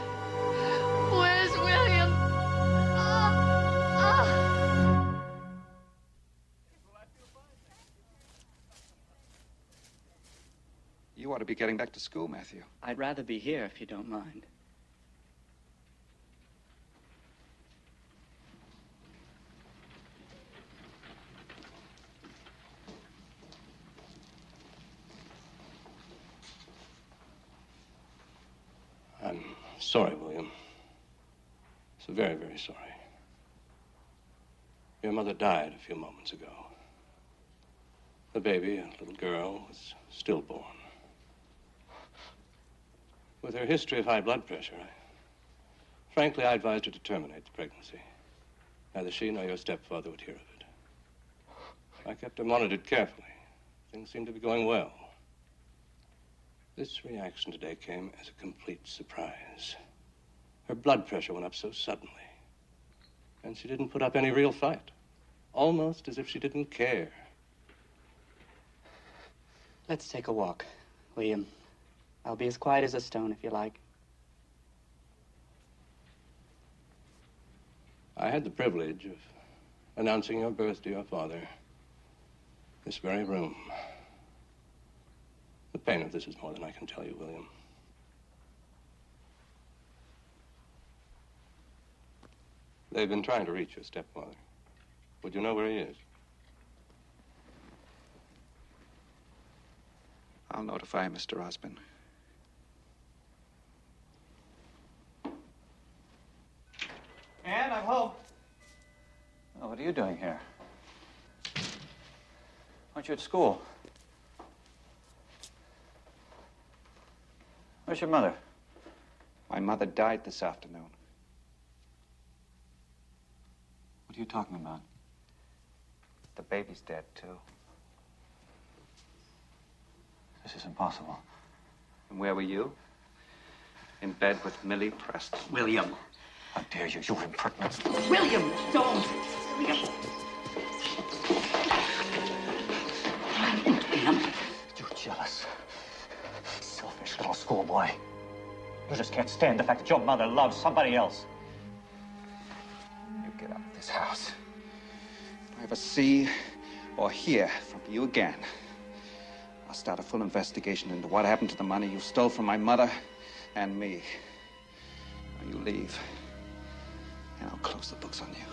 Where's William? You ought to be getting back to school, Matthew. I'd rather be here if you don't mind. I'm sorry, William. So very, very sorry. Your mother died a few moments ago. The baby, a little girl, was stillborn. With her history of high blood pressure, frankly, I advised her to terminate the pregnancy. Neither she nor your stepfather would hear of it. I kept her monitored carefully. Things seemed to be going well. This reaction today came as a complete surprise. Her blood pressure went up so suddenly. And she didn't put up any real fight. Almost as if she didn't care. Let's take a walk, William. I'll be as quiet as a stone if you like. I had the privilege of announcing your birth to your father. This very room. The pain of this is more than I can tell you, William. They've been trying to reach your stepfather. Would you know where he is? I'll notify Mr. Osborne. And I'm home. Oh, what are you doing here? Aren't you at school? Where's your mother? My mother died this afternoon. What are you talking about? The baby's dead, too. This is impossible. And where were you? In bed with Millie Preston. William. How dare you, you impertinent. William, don't! William. You're jealous. Selfish little schoolboy. You just can't stand the fact that your mother loves somebody else. You get out of this house. If I ever see or hear from you again, I'll start a full investigation into what happened to the money you stole from my mother and me. Now you leave, and I'll close the books on you.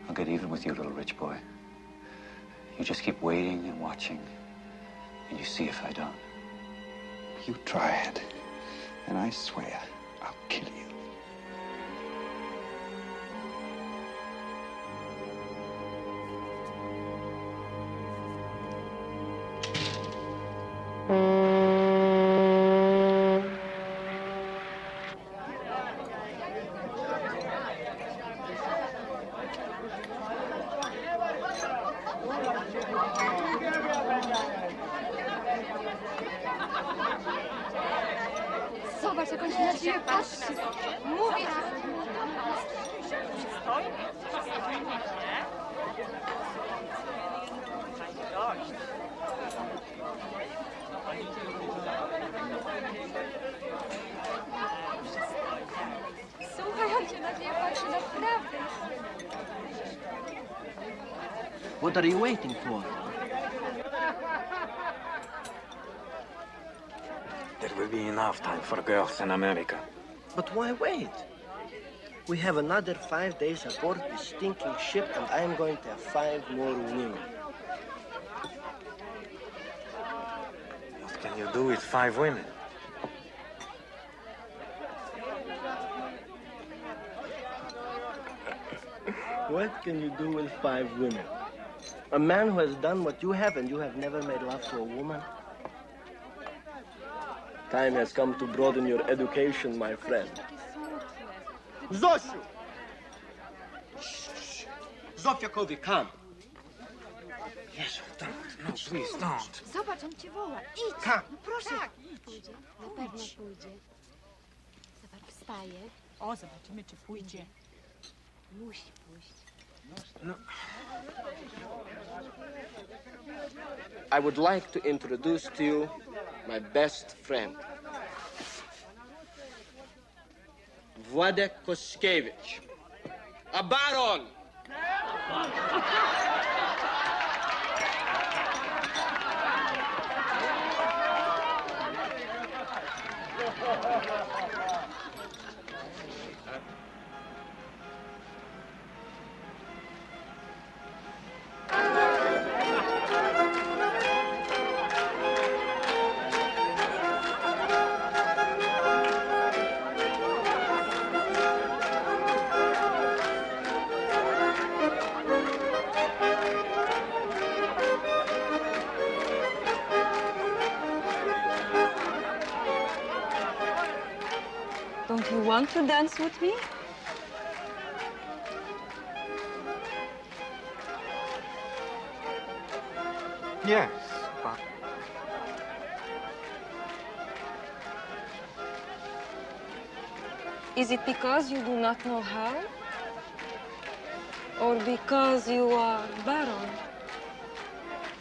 I'll get even with you, little rich boy. You just keep waiting and watching, and you see if I don't. You try it, and I swear I'll kill you. Zobacz, jak on się na ciebie patrzy. Mówię ci. Słuchaj, on się na ciebie patrzy naprawdę. What are you waiting for? There will be enough time for girls in America. But why wait? We have another 5 days aboard this stinking ship, and I'm going to have 5 more women. What can you do with 5 women? What can you do with 5 women? A man who has done what you have, and you have never made love to a woman? Time has come to broaden your education, my friend. Zosiu! Zofiakowi, come. Yes, don't. No, please don't. Zobacz, on cię woła. Idź. Tak. No proszę. Tak, pójdzie. Na pewno pójdzie. Zobacz, wstaje. O, zobaczymy, czy pójdzie. Musi pójść. No. I would like to introduce to you my best friend, Władek Koskiewicz, a baron. Don't you want to dance with me? Yes, but Is it because you do not know how? Or because you are Baron?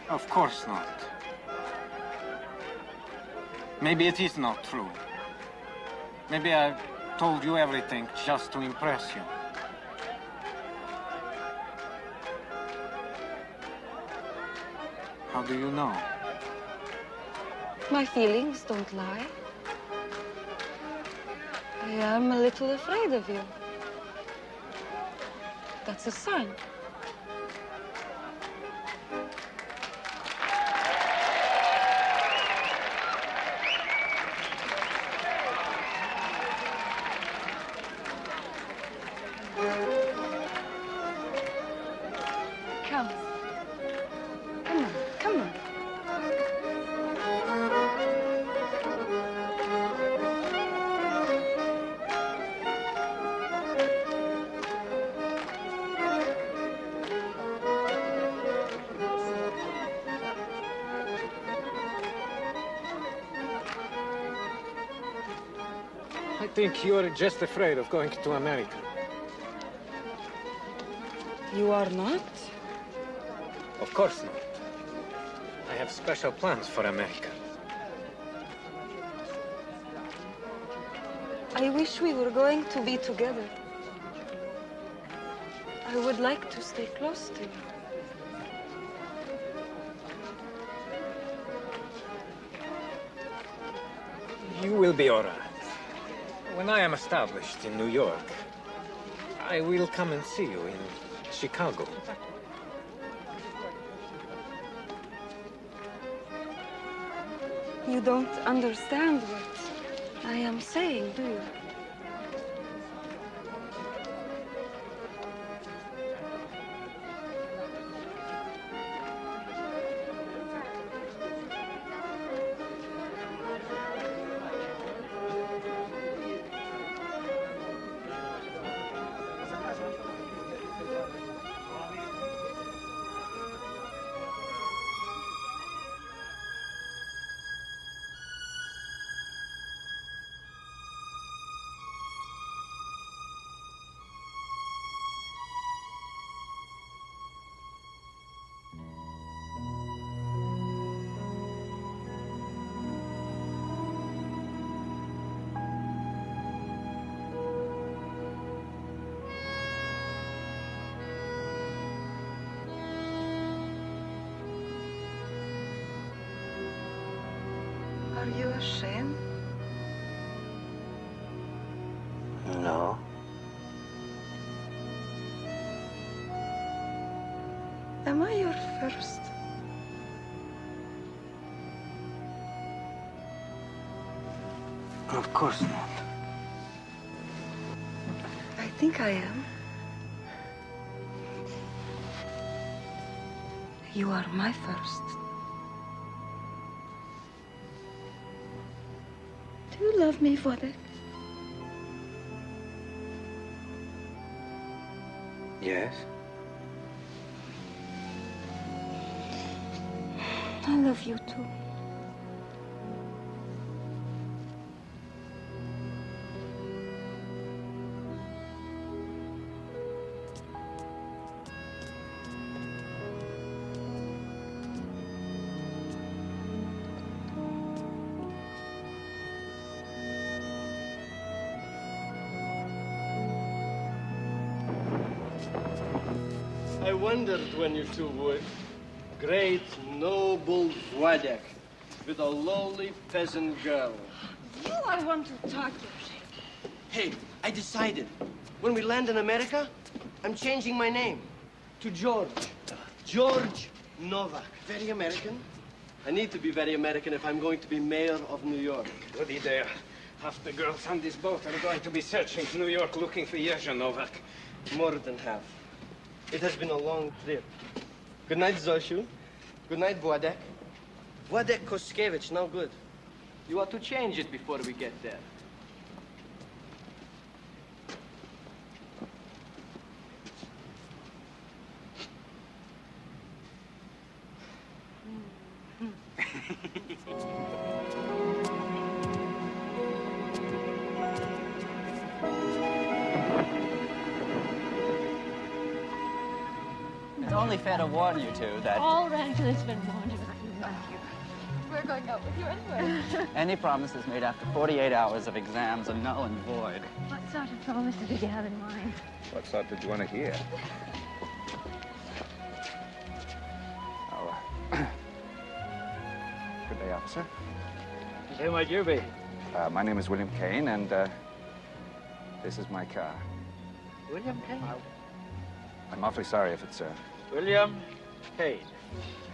of course not. Maybe it is not true. Maybe I told you everything just to impress you. How do you know? My feelings don't lie. I am a little afraid of you. That's a sign. Come. Come on, come on. I think you're just afraid of going to America. You are not? Of course not. I have special plans for America. I wish we were going to be together. I would like to stay close to you. You will be all right. When I am established in New York, I will come and see you in Chicago. You don't understand what I am saying, do you? Are you ashamed? No. Am I your first? Of course not. I think I am. You are my first. Do you love me, Władek? Yes? I love you too. I wondered when you two would. Great, noble Władek with a lowly peasant girl. You, I want to talk to. Hey, I decided. When we land in America, I'm changing my name to George. George Novak. Very American. I need to be very American if I'm going to be mayor of New York. Goody there. Half the girls on this boat are going to be searching New York looking for Jerzy Novak. More than half. It has been a long trip. Good night, Zosiu. Good night, Władek. Władek Koskiewicz, no good. You ought to change it before we get there. It's only fair to warn you two that All Rangel has been warned about you, Matthew. We're going out with you anyway. any promises made after 48 hours of exams are null and void. What sort of promises did you have in mind? What sort did you want to hear? Oh, good day, officer. Who might you be? My name is William Kane, and this is my car. William Kane? I'm awfully sorry if it's William Kane.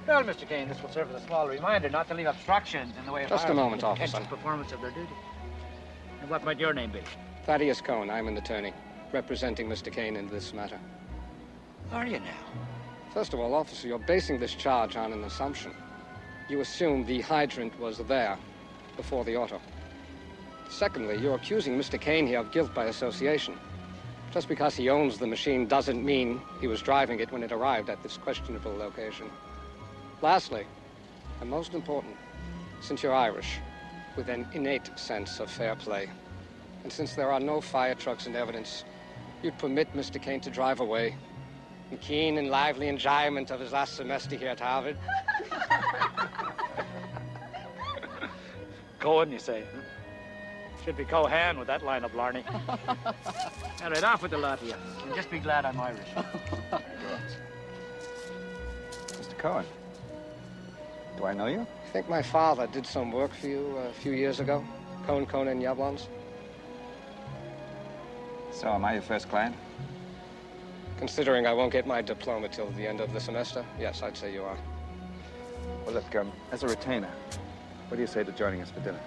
Well, Mr. Kane, this will serve as a small reminder not to leave obstructions in the way of Just a firemen moment, in the officer. potential performance of their duty. And what might your name be? Thaddeus Cohn, I'm an attorney, representing Mr. Kane in this matter. Are you now? First of all, officer, you're basing this charge on an assumption. You assume the hydrant was there before the auto. Secondly, you're accusing Mr. Kane here of guilt by association. Just because he owns the machine doesn't mean he was driving it when it arrived at this questionable location. Lastly, and most important, since you're Irish, with an innate sense of fair play, And since there are no fire trucks and evidence, you'd permit Mr. Kane to drive away in keen and lively enjoyment of his last semester here at Harvard. Cohen, you say? Should be Cohen with that line of blarney. All right, off with the lot of you. And just be glad I'm Irish. Mr. Cohen, do I know you? I think my father did some work for you a few years ago. Cohen and Yablons. So, am I your first client? Considering I won't get my diploma till the end of the semester, yes, I'd say you are. Well, look, as a retainer, what do you say to joining us for dinner?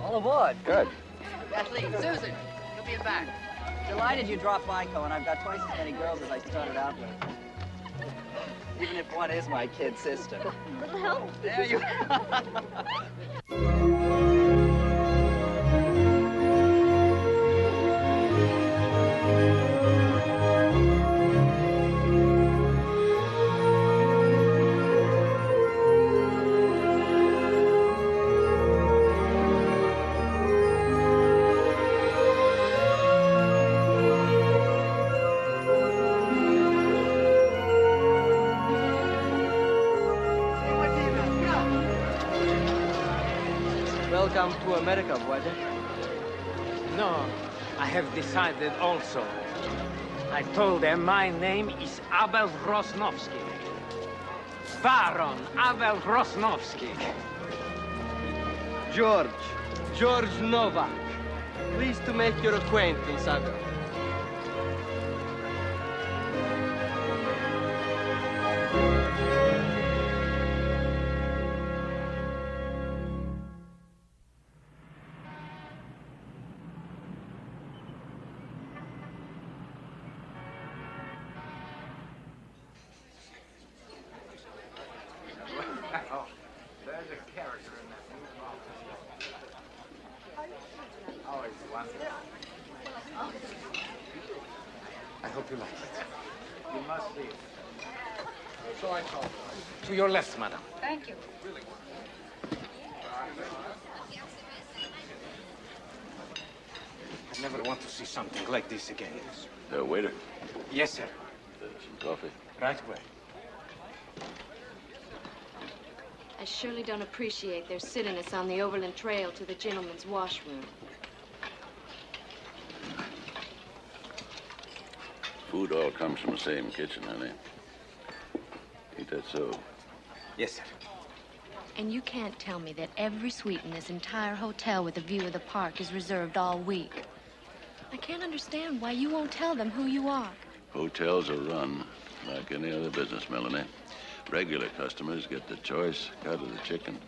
All aboard. Good. Kathleen, Susan, you'll be back. Delighted you dropped by, Cohen. I've got twice as many girls as I started out with. Even if one is my kid sister. Little help. There you Welcome to America, Wojtek. No, I have decided also. I told them my name is Abel Rosnowski. Baron Abel Rosnowski. George Novak. Pleased to make your acquaintance, Abel. Oh, there's a character in that movie. Always wonderful. I hope you like it. You must see it. So I call. To your left, madam. Thank you. I never want to see something like this again. Waiter. Yes, sir. Some coffee. Right away. I surely don't appreciate their silliness on the Overland Trail to the gentleman's washroom. Food all comes from the same kitchen, honey. Ain't that so? Yes, sir. And you can't tell me that every suite in this entire hotel with a view of the park is reserved all week. I can't understand why you won't tell them who you are. Hotels are run like any other business, Melanie. Regular customers get the choice cut of the chicken.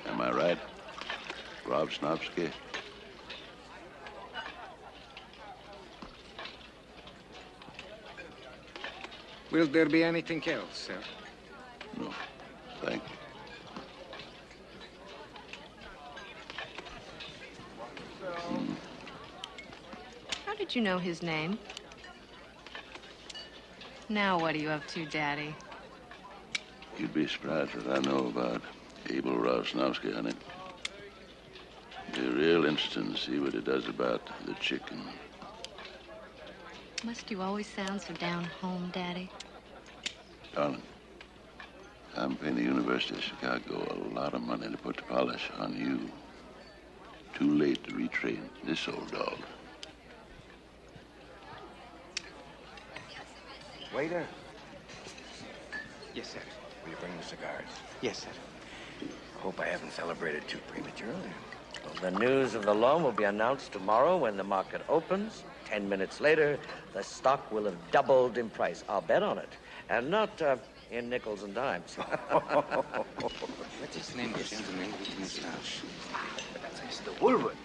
Am I right, Rob Snopsky? Will there be anything else, sir? No, thank you. How did you know his name? Now what are you up to, Daddy? You'd be surprised what I know about Abel Rosnowski, honey. Be real interesting to see what he does about the chicken. Must you always sound so down home, Daddy? Darling, I'm paying the University of Chicago a lot of money to put the polish on you. Too late to retrain this old dog. Waiter. Yes, sir. Will you bring the cigars? Yes, sir. Hope I haven't celebrated too prematurely. The news of the loan will be announced tomorrow when the market opens. 10 minutes later, the stock will have doubled in price. I'll bet on it. And not in nickels and dimes. What's his name, the gentleman with the mustache? That's Mr. Woolwood.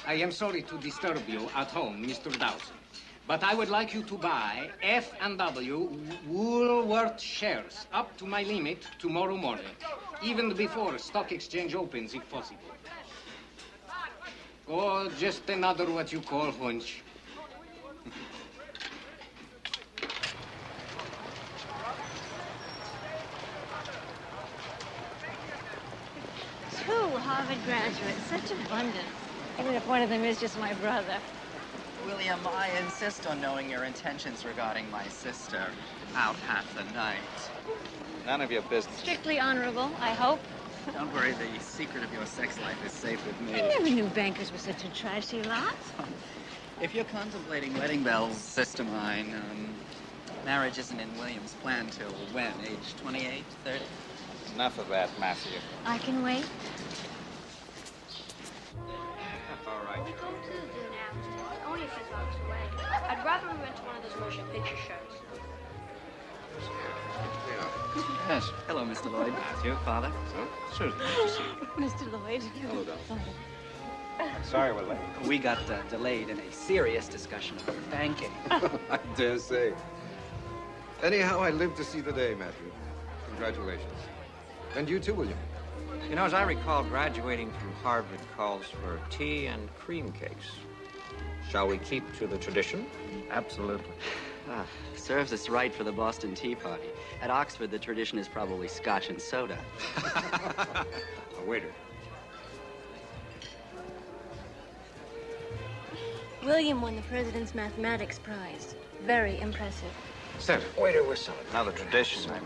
I am sorry to disturb you at home, Mr. Dawson. But I would like you to buy F&W Woolworth shares up to my limit tomorrow morning, even before stock exchange opens, if possible. Or just another what you call hunch. Harvard graduates, such abundance. Even if one of them is just my brother. William, I insist on knowing your intentions regarding my sister out half the night. None of your business. Strictly honorable, I hope. Don't worry, the secret of your sex life is safe with me. I never knew bankers were such a trashy lot. If you're contemplating wedding bells, sister mine, marriage isn't in William's plan till when? Age 28, 30? Enough of that, Matthew. I can wait. That's all right. We go to the zoo now. Only a few blocks away. I'd rather we went to one of those motion picture shows. Yes. Hello, Mr. Lloyd. Matthew, father. So, certainly nice to see you. Mr. Lloyd. Hello, Doc. Sorry we're late. We got delayed in a serious discussion of banking. I dare say. Anyhow, I live to see the day, Matthew. Congratulations. And you too, William. You know, as I recall, graduating from Harvard calls for tea and cream cakes. Shall we keep to the tradition? Absolutely. Serves us right for the Boston Tea Party. At Oxford, the tradition is probably scotch and soda. A waiter. William won the President's Mathematics Prize. Very impressive. Sir, Waiter with some. now the tradition. I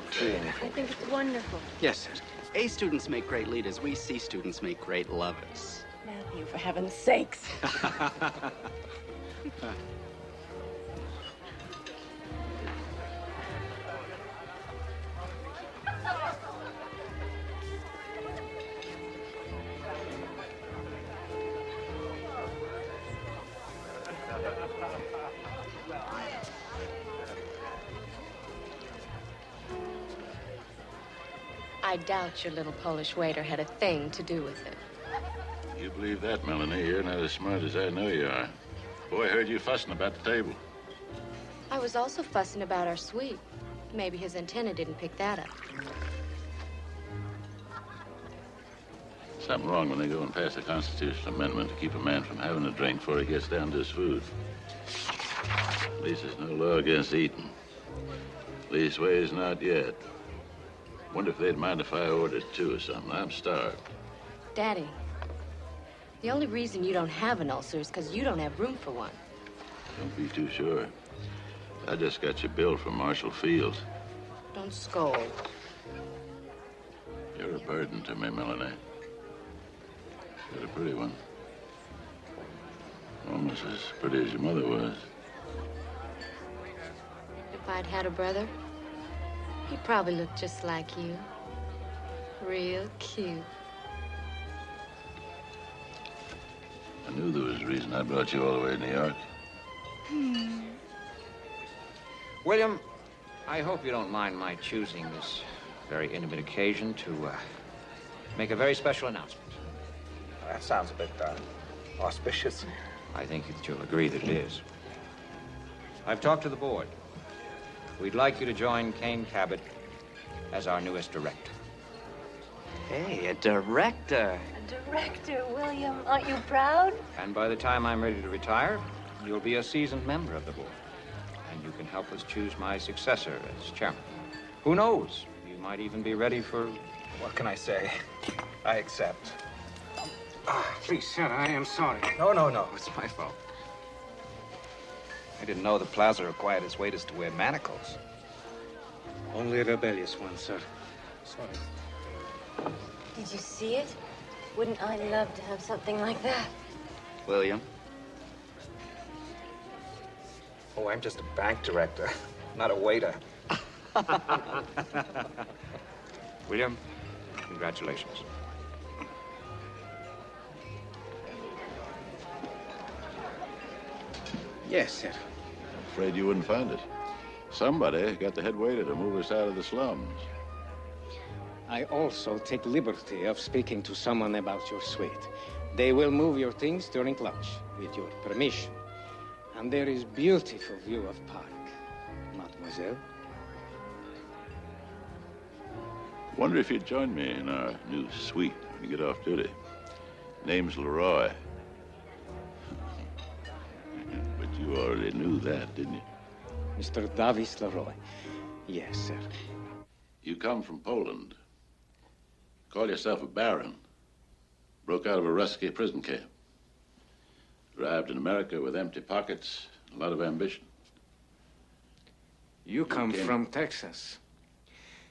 think it's wonderful. Yes, sir. A students make great leaders. We C students make great lovers. Matthew, for heaven's sakes. I doubt your little Polish waiter had a thing to do with it. You believe that, Melanie? You're not as smart as I know you are. Boy, heard you fussing about the table. I was also fussing about our suite. Maybe his antenna didn't pick that up. Something wrong when they go and pass a constitutional amendment to keep a man from having a drink before he gets down to his food. At least there's no law against eating. Leastways, not yet. Wonder if they'd mind if I ordered two or something. I'm starved. Daddy, the only reason you don't have an ulcer is because you don't have room for one. Don't be too sure. I just got your bill from Marshall Fields. Don't scold. You're a burden to me, Melanie. You're a pretty one. Almost as pretty as your mother was. If I'd had a brother, he'd probably look just like you. Real cute. I knew there was a reason I brought you all the way to New York. William, I hope you don't mind my choosing this very intimate occasion to make a very special announcement. That sounds a bit auspicious. I think that you'll agree that it is. I've talked to the board. We'd like you to join Kane Cabot as our newest director. Hey, a director. A director, William. Aren't you proud? And by the time I'm ready to retire, you'll be a seasoned member of the board. And you can help us choose my successor as chairman. Who knows? You might even be ready for... What can I say? I accept. Please, sir, I am sorry. No. It's my fault. I didn't know the plaza required its waiters to wear manacles. Only a rebellious one, sir. Sorry. Did you see it? Wouldn't I love to have something like that? William? Oh, I'm just a bank director, not a waiter. William, congratulations. Yes, sir. Afraid you wouldn't find it. Somebody got the head waiter to move us out of the slums. I also take liberty of speaking to someone about your suite. They will move your things during lunch, with your permission. And there is beautiful view of park, mademoiselle. Wonder if you'd join me in our new suite when you get off duty. Name's Leroy. But you already knew that, didn't you? Mr. Davis Leroy. Yes, sir. You come from Poland. Call yourself a baron. Broke out of a rescue prison camp. Arrived in America with empty pockets, a lot of ambition. You come from Texas.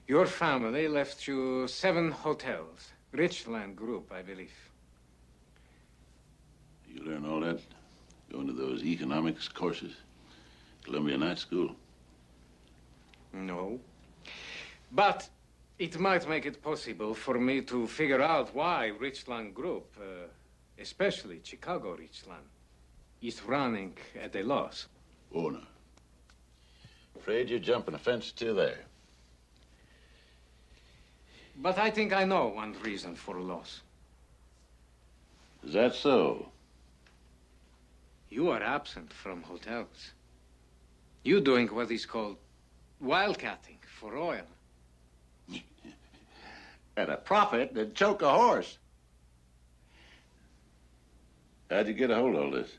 Your family left you 7 hotels. Richland Group, I believe. You learn all that going to those economics courses? Columbia Night School? No. But it might make it possible for me to figure out why Richland Group, especially Chicago Richland, is running at a loss. Oh, no. Afraid you're jumping a fence too there. But I think I know one reason for a loss. Is that so? You are absent from hotels. You doing what is called wildcatting for oil. At a profit that'd choke a horse. How'd you get a hold of all this?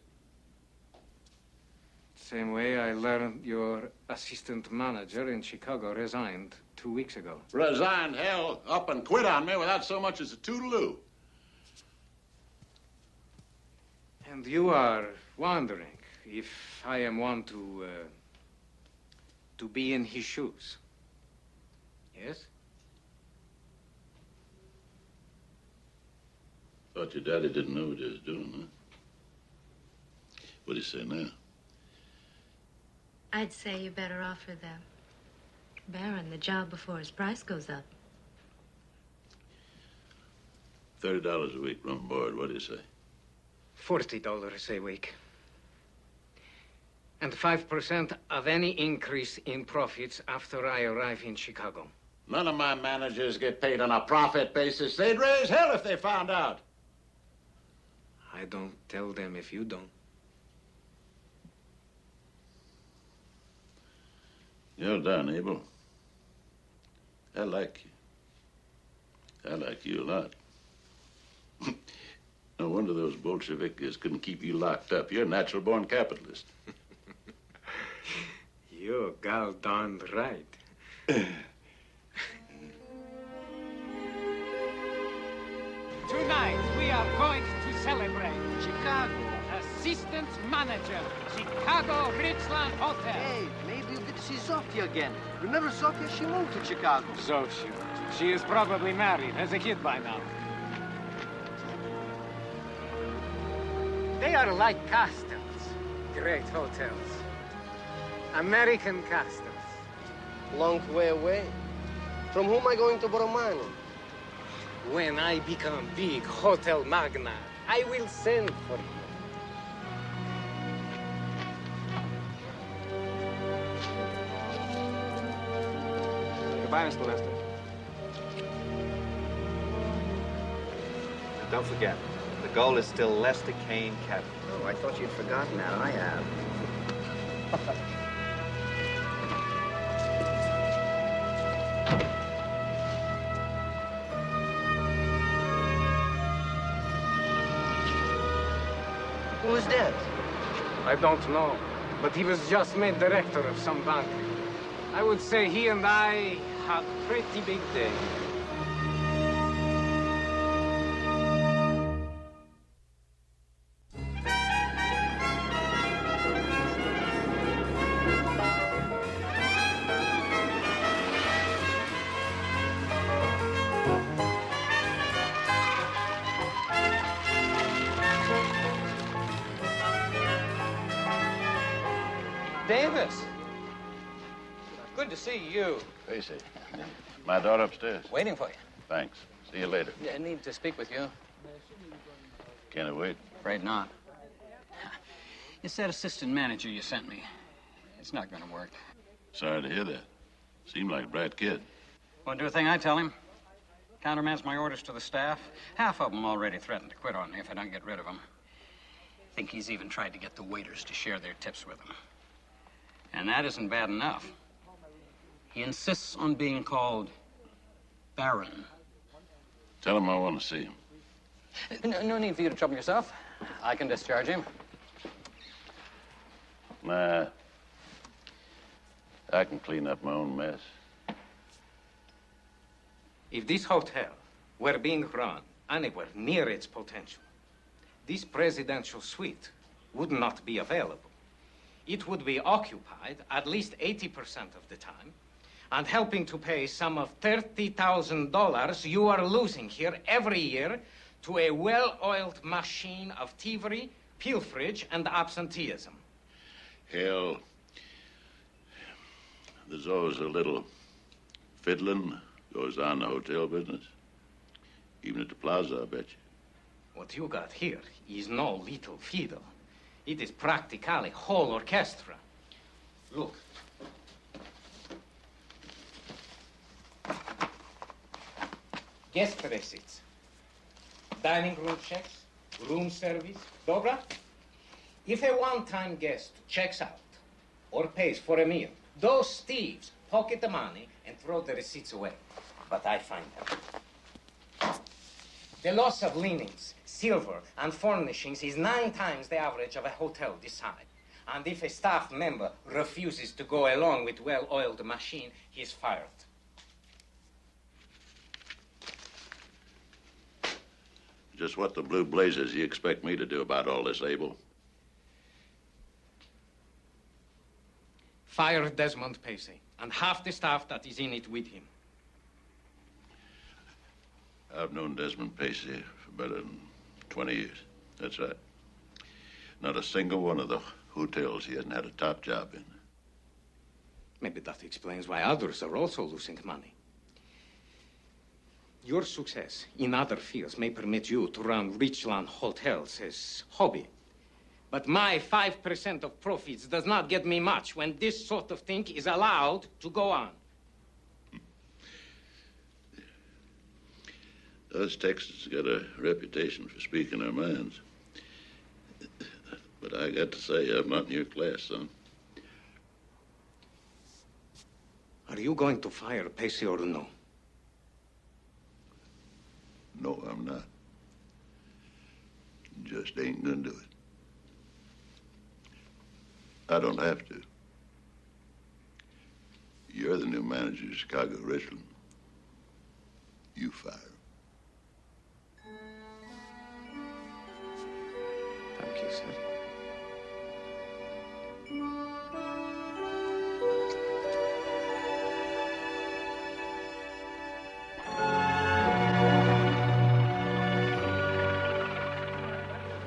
Same way I learned your assistant manager in Chicago resigned 2 weeks ago. Resigned, hell, up and quit on me without so much as a toodaloo. And you are wondering if I am one to be in his shoes. Yes? Thought your daddy didn't know what he was doing, huh? What'd he say now? I'd say you better offer the Baron the job before his price goes up. $30 a week, room and board. What do you say? $40 a week. And 5% of any increase in profits after I arrive in Chicago. None of my managers get paid on a profit basis. They'd raise hell if they found out. I don't tell them if you don't. You're done, Abel. I like you. I like you a lot. No wonder those Bolsheviks couldn't keep you locked up. You're a natural-born capitalist. You're gal darned right. Tonight, we are going to celebrate Chicago assistant manager, Chicago Richland Hotel. Hey, maybe you get to see Sofia again. Remember Sofia? She moved to Chicago. Sofia. She is probably married, has a kid by now. They are like castles. Great hotels. American castles. Long way away. From whom am I going to borrow money? When I become big hotel magnate, I will send for you. Goodbye, Mr. Lester. And don't forget, the goal is still Lester Kane Capital. Oh, I thought you'd forgotten that. I have. Who is that? I don't know, but he was just made director of some bank. I would say he and I had a pretty big day. Davis! Good to see you. Tracy, my daughter upstairs. Waiting for you. Thanks. See you later. I need to speak with you. Can I wait? Afraid not. It's that assistant manager you sent me. It's not going to work. Sorry to hear that. Seemed like a bright kid. Won't do a thing I tell him. Countermands my orders to the staff. Half of them already threatened to quit on me if I don't get rid of him. Think he's even tried to get the waiters to share their tips with him. And that isn't bad enough. He insists on being called Baron. Tell him I want to see him. No need for you to trouble yourself. I can discharge him. Nah. I can clean up my own mess. If this hotel were being run anywhere near its potential, this presidential suite would not be available. It would be occupied at least 80% of the time and helping to pay some of $30,000 you are losing here every year to a well-oiled machine of thievery, pilferage, and absenteeism. Hell, there's always a little fiddling goes on in the hotel business. Even at the plaza, I bet you. What you got here is no little fiddle. It is practically whole orchestra. Look. Guest receipts, dining room checks, room service. Dobra? If a one-time guest checks out or pays for a meal, those thieves pocket the money and throw the receipts away. But I find them. The loss of linens, silver, and furnishings is 9 times the average of a hotel this side. And if a staff member refuses to go along with well-oiled machine, he's fired. Just what the blue blazes you expect me to do about all this, Abel? Fire Desmond Pacey and half the staff that is in it with him. I've known Desmond Pacey for better than 20 years. That's right. Not a single one of the hotels he hasn't had a top job in. Maybe that explains why others are also losing money. Your success in other fields may permit you to run Richland hotels as hobby. But my 5% of profits does not get me much when this sort of thing is allowed to go on. Us Texans got a reputation for speaking our minds. But I got to say, I'm not in your class, son. Are you going to fire Pacey or no? No, I'm not. Just ain't gonna do it. I don't have to. You're the new manager of Chicago Richland. You fire him. Thank you, sir.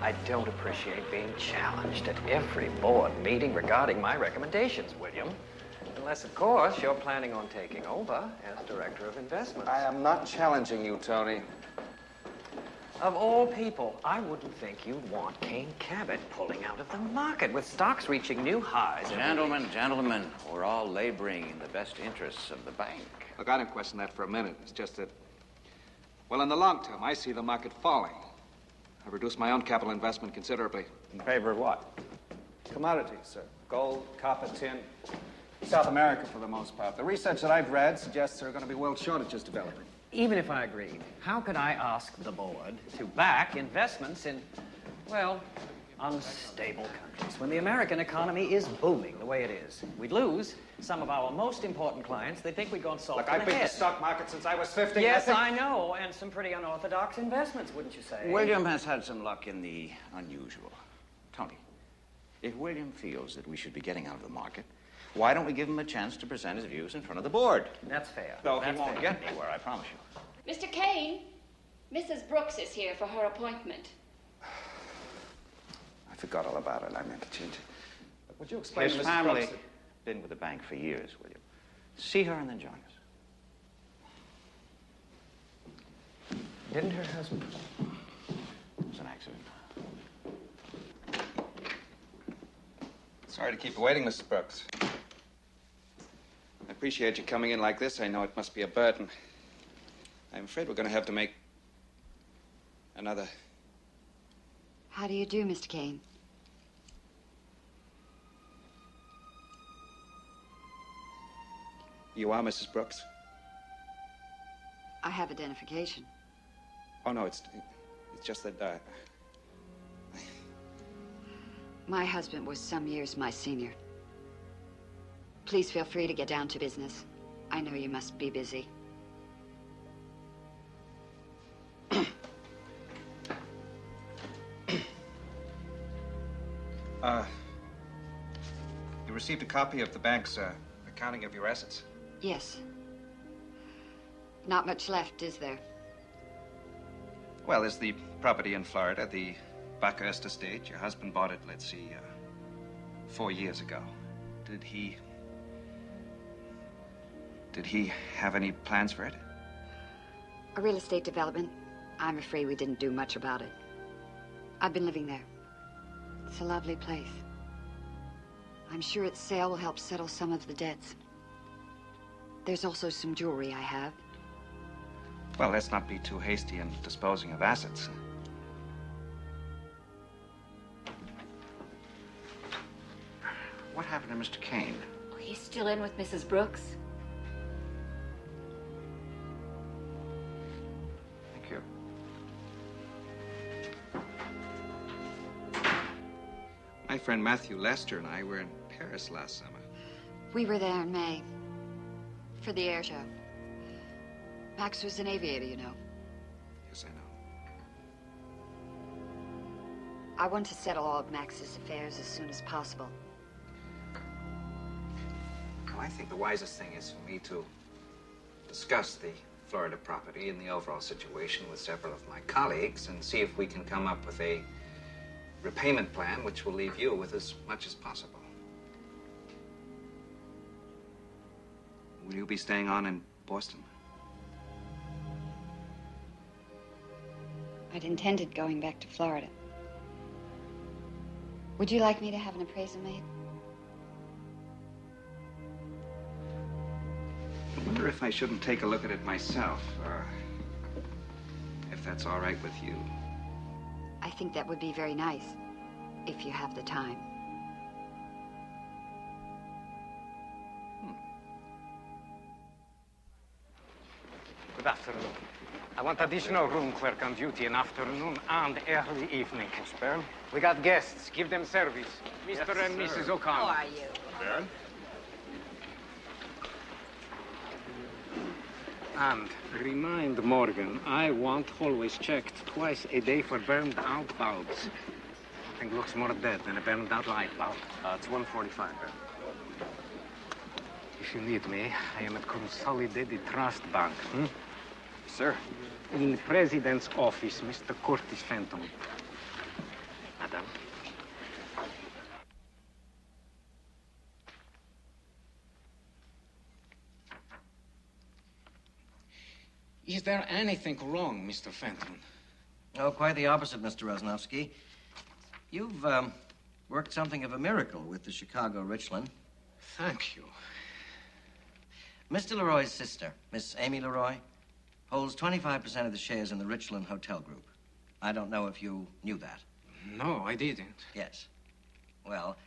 I don't appreciate being challenged at every board meeting regarding my recommendations, William. Unless, of course, you're planning on taking over as Director of Investments. I am not challenging you, Tony. Of all people, I wouldn't think you'd want Kaneabel pulling out of the market with stocks reaching new highs. Gentlemen, we're all laboring in the best interests of the bank. Look, I don't question that for a minute. It's just that, well, in the long term, I see the market falling. I've reduced my own capital investment considerably. In favor of what? Commodities, sir. Gold, copper, tin. South America, for the most part. The research that I've read suggests there are going to be world shortages developing. Even if I agreed, how could I ask the board to back investments in, well, unstable countries when the American economy is booming the way it is? We'd lose some of our most important clients. They think we'd gone soft. Look, I've been in the stock market since I was 15. Yes, I know, and some pretty unorthodox investments, wouldn't you say? William has had some luck in the unusual. Tony, if William feels that we should be getting out of the market, why don't we give him a chance to present his views in front of the board? That's fair. Though he That's won't fair. get anywhere, I promise you. Mr. Kane, Mrs. Brooks is here for her appointment. I forgot all about it. I meant to change it. Would you explain His to Mrs. family Brooks been with the bank for years, William. See her and then join us. Didn't her husband? It was an accident. Sorry to keep you waiting, Mrs. Brooks. I appreciate you coming in like this. I know it must be a burden. I'm afraid we're going to have to make another... How do you do, Mr. Kane? You are Mrs. Brooks? I have identification. Oh, no, it's just that, My husband was some years my senior. Please feel free to get down to business. I know you must be busy. received a copy of the bank's accounting of your assets? Yes. Not much left, is there? Well, there's the property in Florida, the Buckhurst estate. Your husband bought it, let's see, 4 years ago. Did he have any plans for it? A real estate development. I'm afraid we didn't do much about it. I've been living there. It's a lovely place. I'm sure its sale will help settle some of the debts. There's also some jewelry I have. Well, let's not be too hasty in disposing of assets. What happened to Mr. Kane? Oh, he's still in with Mrs. Brooks. Thank you. My friend Matthew Lester and I were in Paris last summer. We were there in May for the air show. Max was an aviator, you know. Yes, I know. I want to settle all of Max's affairs as soon as possible. Well, I think the wisest thing is for me to discuss the Florida property and the overall situation with several of my colleagues and see if we can come up with a repayment plan which will leave you with as much as possible. Will you be staying on in Boston? I'd intended going back to Florida. Would you like me to have an appraisal made? I wonder if I shouldn't take a look at it myself, if that's all right with you. I think that would be very nice, if you have the time. Good afternoon. I want additional room clerk on duty in afternoon and early evening. Miss Byrne? We got guests. Give them service. Mr. and Mrs. O'Connor. How are you? Byrne? And remind Morgan, I want always checked twice a day for burned out bulbs. Nothing looks more dead than a burned out light bulb. It's 1:45, Byrne. If you need me, I am at Consolidated Trust Bank. Sir? In the President's office, Mr. Curtis Fenton. Madam. Is there anything wrong, Mr. Fenton? Oh, quite the opposite, Mr. Rosnowski. You've worked something of a miracle with the Chicago Richland. Thank you. Mr. Leroy's sister, Miss Amy Leroy, holds 25% of the shares in the Richland Hotel Group. I don't know if you knew that. No, I didn't. Yes. Well,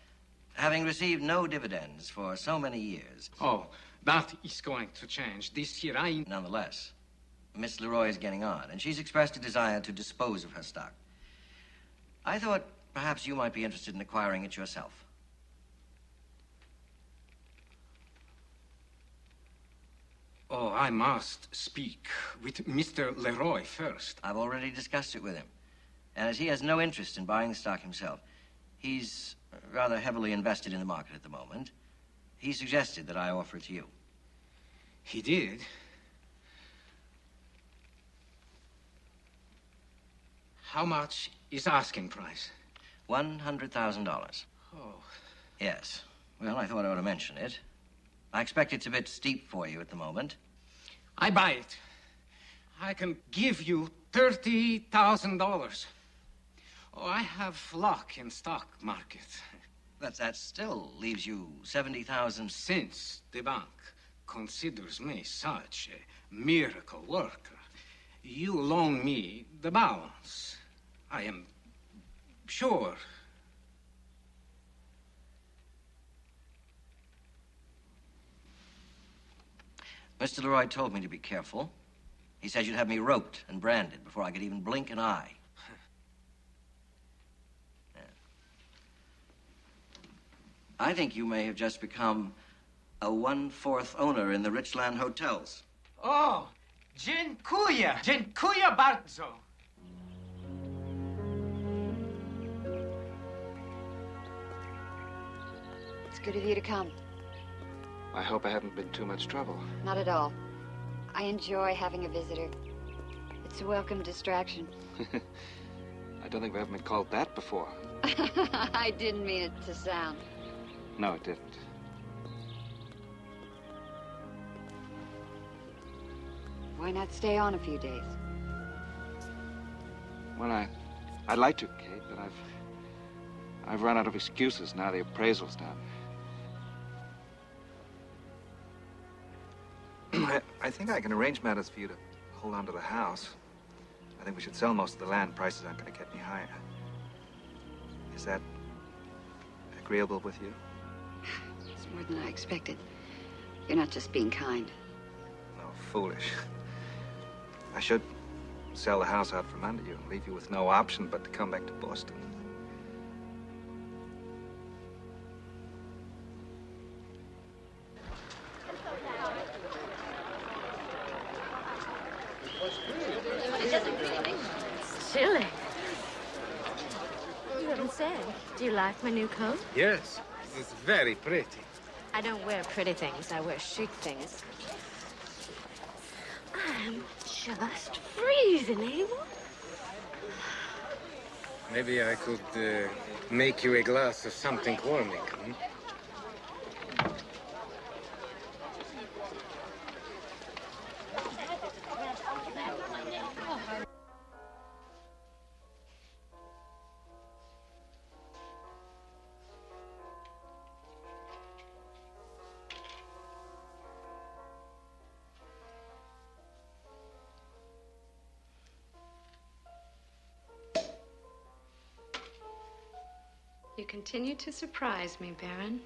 having received no dividends for so many years... Oh, that is going to change. This year I... Nonetheless, Miss Leroy is getting on, and she's expressed a desire to dispose of her stock. I thought perhaps you might be interested in acquiring it yourself. Oh, I must speak with Mr. Leroy first. I've already discussed it with him. And as he has no interest in buying the stock himself, he's rather heavily invested in the market at the moment. He suggested that I offer it to you. He did? How much is asking price? $100,000. Oh. Yes. Well, I thought I ought to mention it. I expect it's a bit steep for you at the moment. I buy it. I can give you $30,000. Oh, I have luck in stock market. That still leaves you 70,000. Since the bank considers me such a miracle worker, you loan me the balance. I am sure. Mr. Leroy told me to be careful. He said you'd have me roped and branded before I could even blink an eye. Yeah. I think you may have just become a 1/4 owner in the Richland hotels. Oh, dziękuję. Dziękuję bardzo. good of you to come. I hope I haven't been too much trouble. Not at all. I enjoy having a visitor. It's a welcome distraction. I don't think I've ever been called that before. I didn't mean it to sound. No, it didn't. Why not stay on a few days? Well, I'd like to, Kate, but I've run out of excuses now the appraisal's done. I think I can arrange matters for you to hold on to the house. I think we should sell most of the land. Prices aren't going to get any higher. Is that agreeable with you? It's more than I expected. You're not just being kind. No, foolish. I should sell the house out from under you and leave you with no option but to come back to Boston. Chilly. You haven't said. Do you like my new coat? Yes, it's very pretty. I don't wear pretty things. I wear chic things. I'm just freezing, Abel. Maybe I could make you a glass of something warming. Hmm? You continue to surprise me, Baron.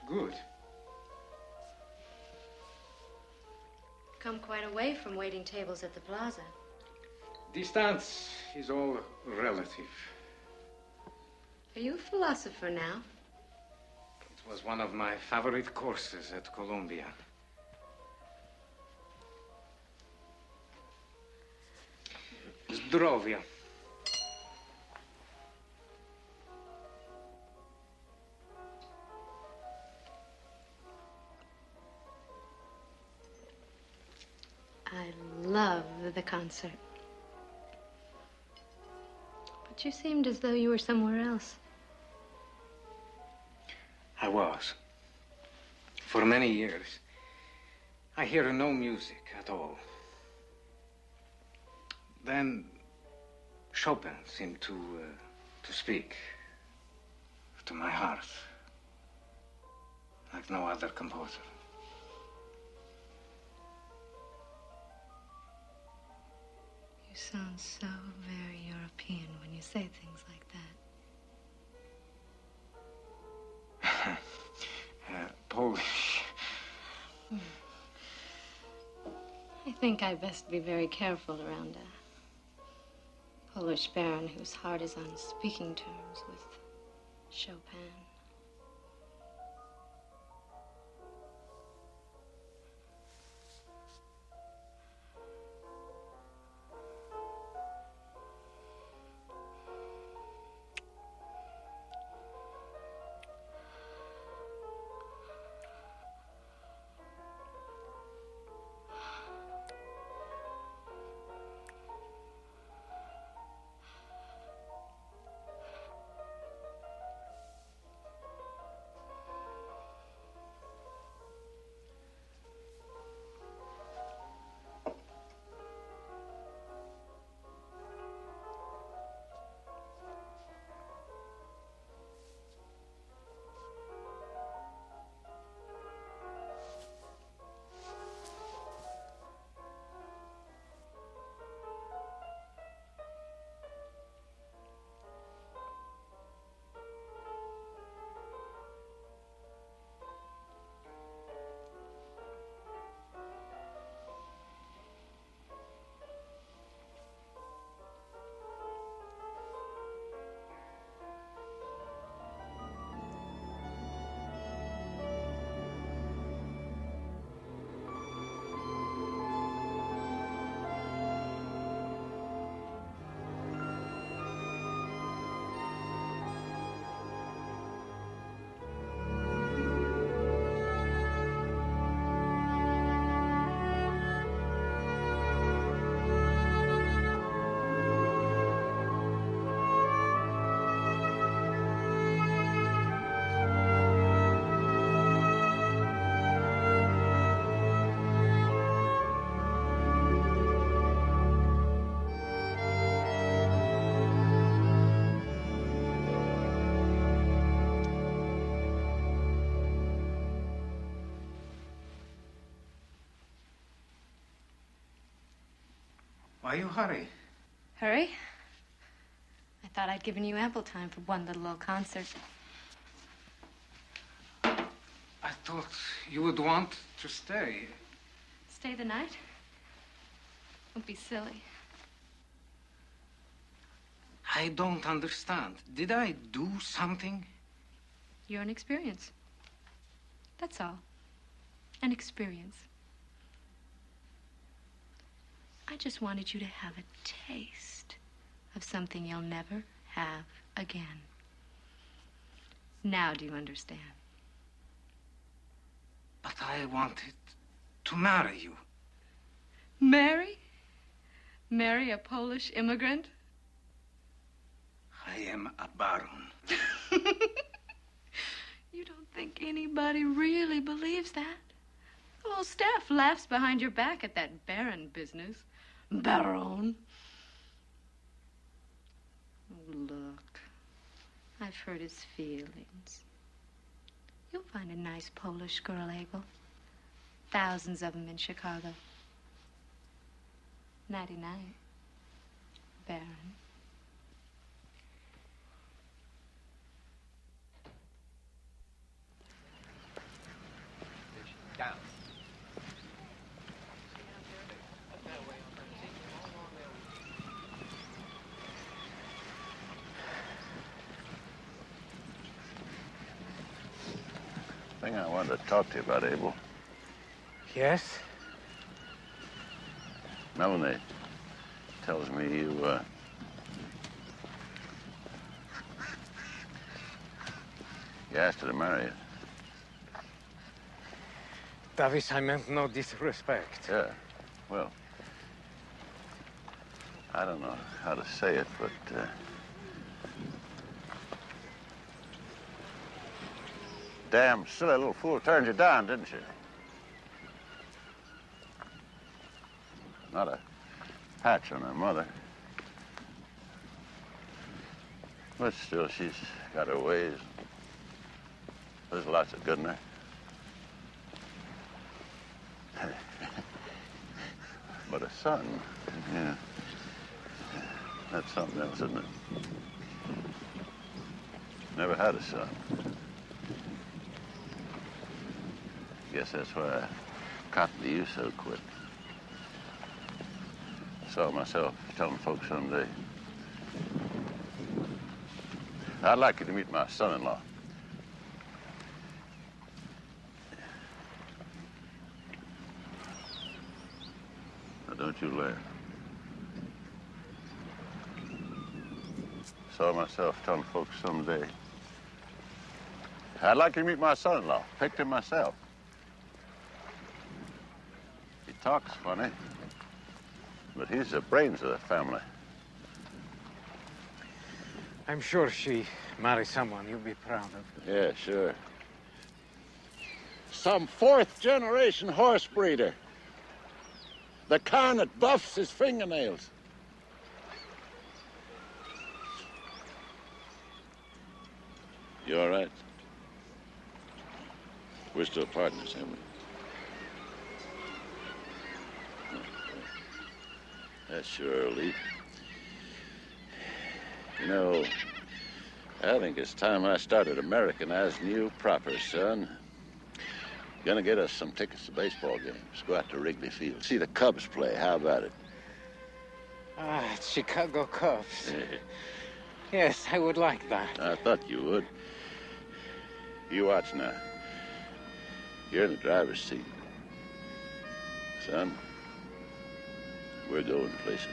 Good. Come quite a way from waiting tables at the plaza. Distance is all relative. Are you a philosopher now? It was one of my favorite courses at Columbia. Zdrovia. I love the concert. But you seemed as though you were somewhere else. I was. For many years. I hear no music at all. Then Chopin seemed to speak to my heart like no other composer. You sound so very European when you say things like that. Polish. I think I best be very careful around a Polish baron whose heart is on speaking terms with Chopin. Why you hurry? Hurry? I thought I'd given you ample time for one little old concert. I thought you would want to stay. Stay the night? Don't be silly. I don't understand. Did I do something? You're an experience. That's all. An experience. I just wanted you to have a taste of something you'll never have again. Now do you understand? But I wanted to marry you. Marry? Marry a Polish immigrant? I am a baron. You don't think anybody really believes that? The whole staff laughs behind your back at that baron business. Baron. Oh, look. I've hurt his feelings. You'll find a nice Polish girl, Abel. Thousands of them in Chicago. Nighty-night, Baron. Down. Thing I wanted to talk to you about, Abel. Yes? Melanie tells me you asked her to marry you. Davis, I meant no disrespect. Yeah, well, I don't know how to say it, but damn silly little fool turned you down, didn't she? Not a patch on her mother. But still, she's got her ways. There's lots of good in her. But a son, yeah, that's something else, isn't it? Never had a son. Guess that's why I cottoned to you so quick. Saw myself telling folks someday, I'd like you to meet my son-in-law. Now, don't you laugh. Saw myself telling folks someday, I'd like you to meet my son-in-law. Picked him myself. He talks funny, but he's the brains of the family. I'm sure she marries someone you'll be proud of. Yeah, sure. Some fourth-generation horse breeder. The kind that buffs his fingernails. You all right? We're still partners, aren't we? That's sure, Lee. You know, I think it's time I started Americanizing you proper, son. Gonna get us some tickets to baseball games. Go out to Wrigley Field. See the Cubs play. How about it? Ah, Chicago Cubs. Yes, I would like that. I thought you would. You watch now. You're in the driver's seat. Son, we're going places.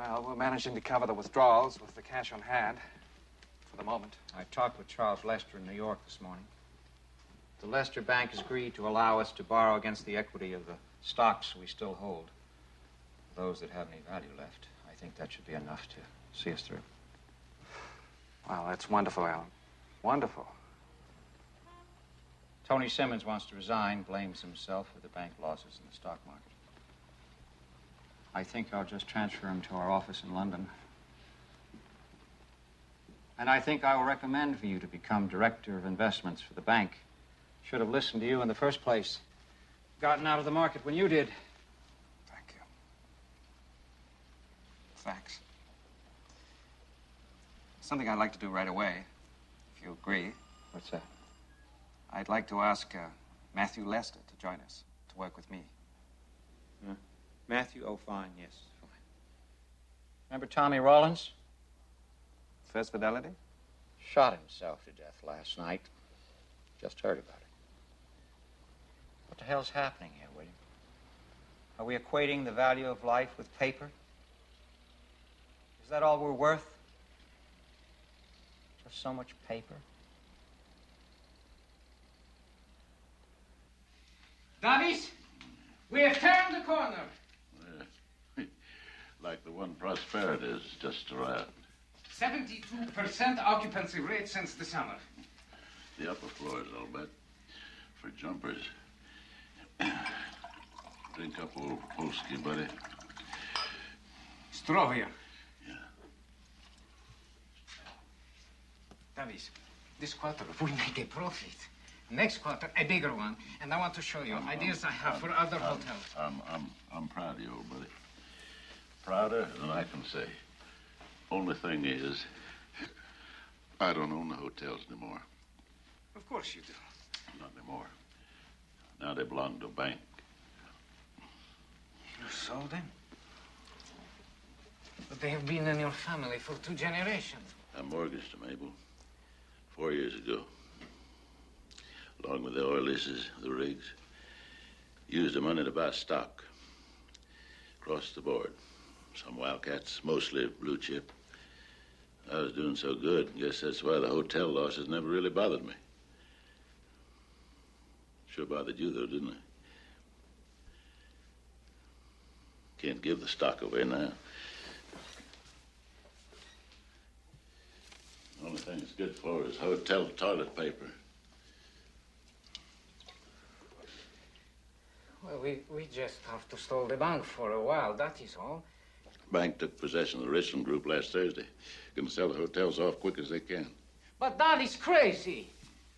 Well, we're managing to cover the withdrawals with the cash on hand for the moment. I talked with Charles Lester in New York this morning. The Lester Bank has agreed to allow us to borrow against the equity of the stocks we still hold. For those that have any value left, I think that should be enough to see us through. Well, that's wonderful, Alan. Wonderful. Tony Simmons wants to resign, blames himself for the bank losses in the stock market. I think I'll just transfer him to our office in London. And I think I will recommend for you to become director of investments for the bank. Should have listened to you in the first place. Gotten out of the market when you did. Thank you. Thanks. Something I'd like to do right away, if you agree. What's that? I'd like to ask Matthew Lester to join us, to work with me. Yeah. Matthew? Oh, fine, yes, fine. Remember Tommy Rollins? First Fidelity? Shot himself to death last night. Just heard about it. What the hell's happening here, William? Are we equating the value of life with paper? Is that all we're worth? Just so much paper? Davies, we have turned the corner. Like the one Prosperity is just around. 72% occupancy rate since the summer. The upper floors, I'll bet. For jumpers. Drink up old Polsky, buddy. Straw here. Yeah. Davies, this quarter we make a profit. Next quarter, a bigger one. And I want to show you ideas I have for other hotels. I'm proud of you, old buddy. Prouder than I can say. Only thing is, I don't own the hotels anymore. Of course you do. Not anymore. Now they belong to a bank. You sold them? But they have been in your family for 2 generations. I mortgaged them, Abel, 4 years ago. Along with the oil leases, the rigs. Used the money to buy stock. Across the board. Some wildcats, mostly blue chip. I was doing so good. Guess that's why the hotel losses never really bothered me. Sure bothered you, though, didn't it? Can't give the stock away now. The only thing it's good for is hotel toilet paper. Well, we just have to stall the bank for a while, that is all. Bank took possession of the Richland Group last Thursday. Gonna sell the hotels off quick as they can. But that is crazy.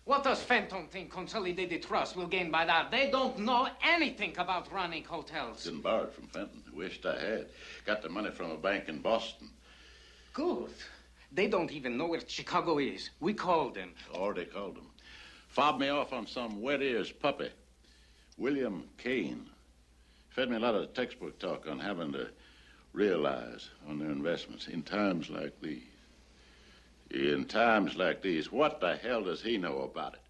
What does Fenton think Consolidated Trust will gain by that? They don't know anything about running hotels. Didn't borrow it from Fenton. Wished I had. Got the money from a bank in Boston. Good. They don't even know where Chicago is. We called them. Already called them. Fobbed me off on some wet ears puppy. William Kane. Fed me a lot of textbook talk on having to realize on their investments in times like these. In times like these, what the hell does he know about it?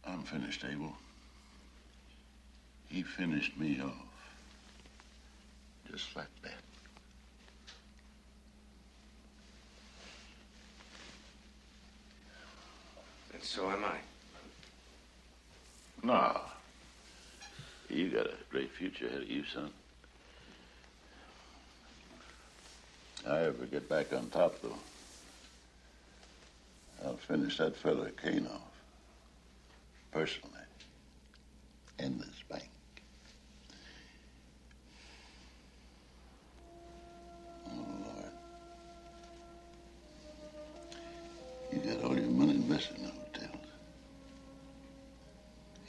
I'm finished, Abel. He finished me off. Just like that. And so am I. No. You got a great future ahead of you, son. I ever get back on top, though, I'll finish that fella Kane off. Personally. In this bank. Oh, Lord. You got all your money invested in the hotels.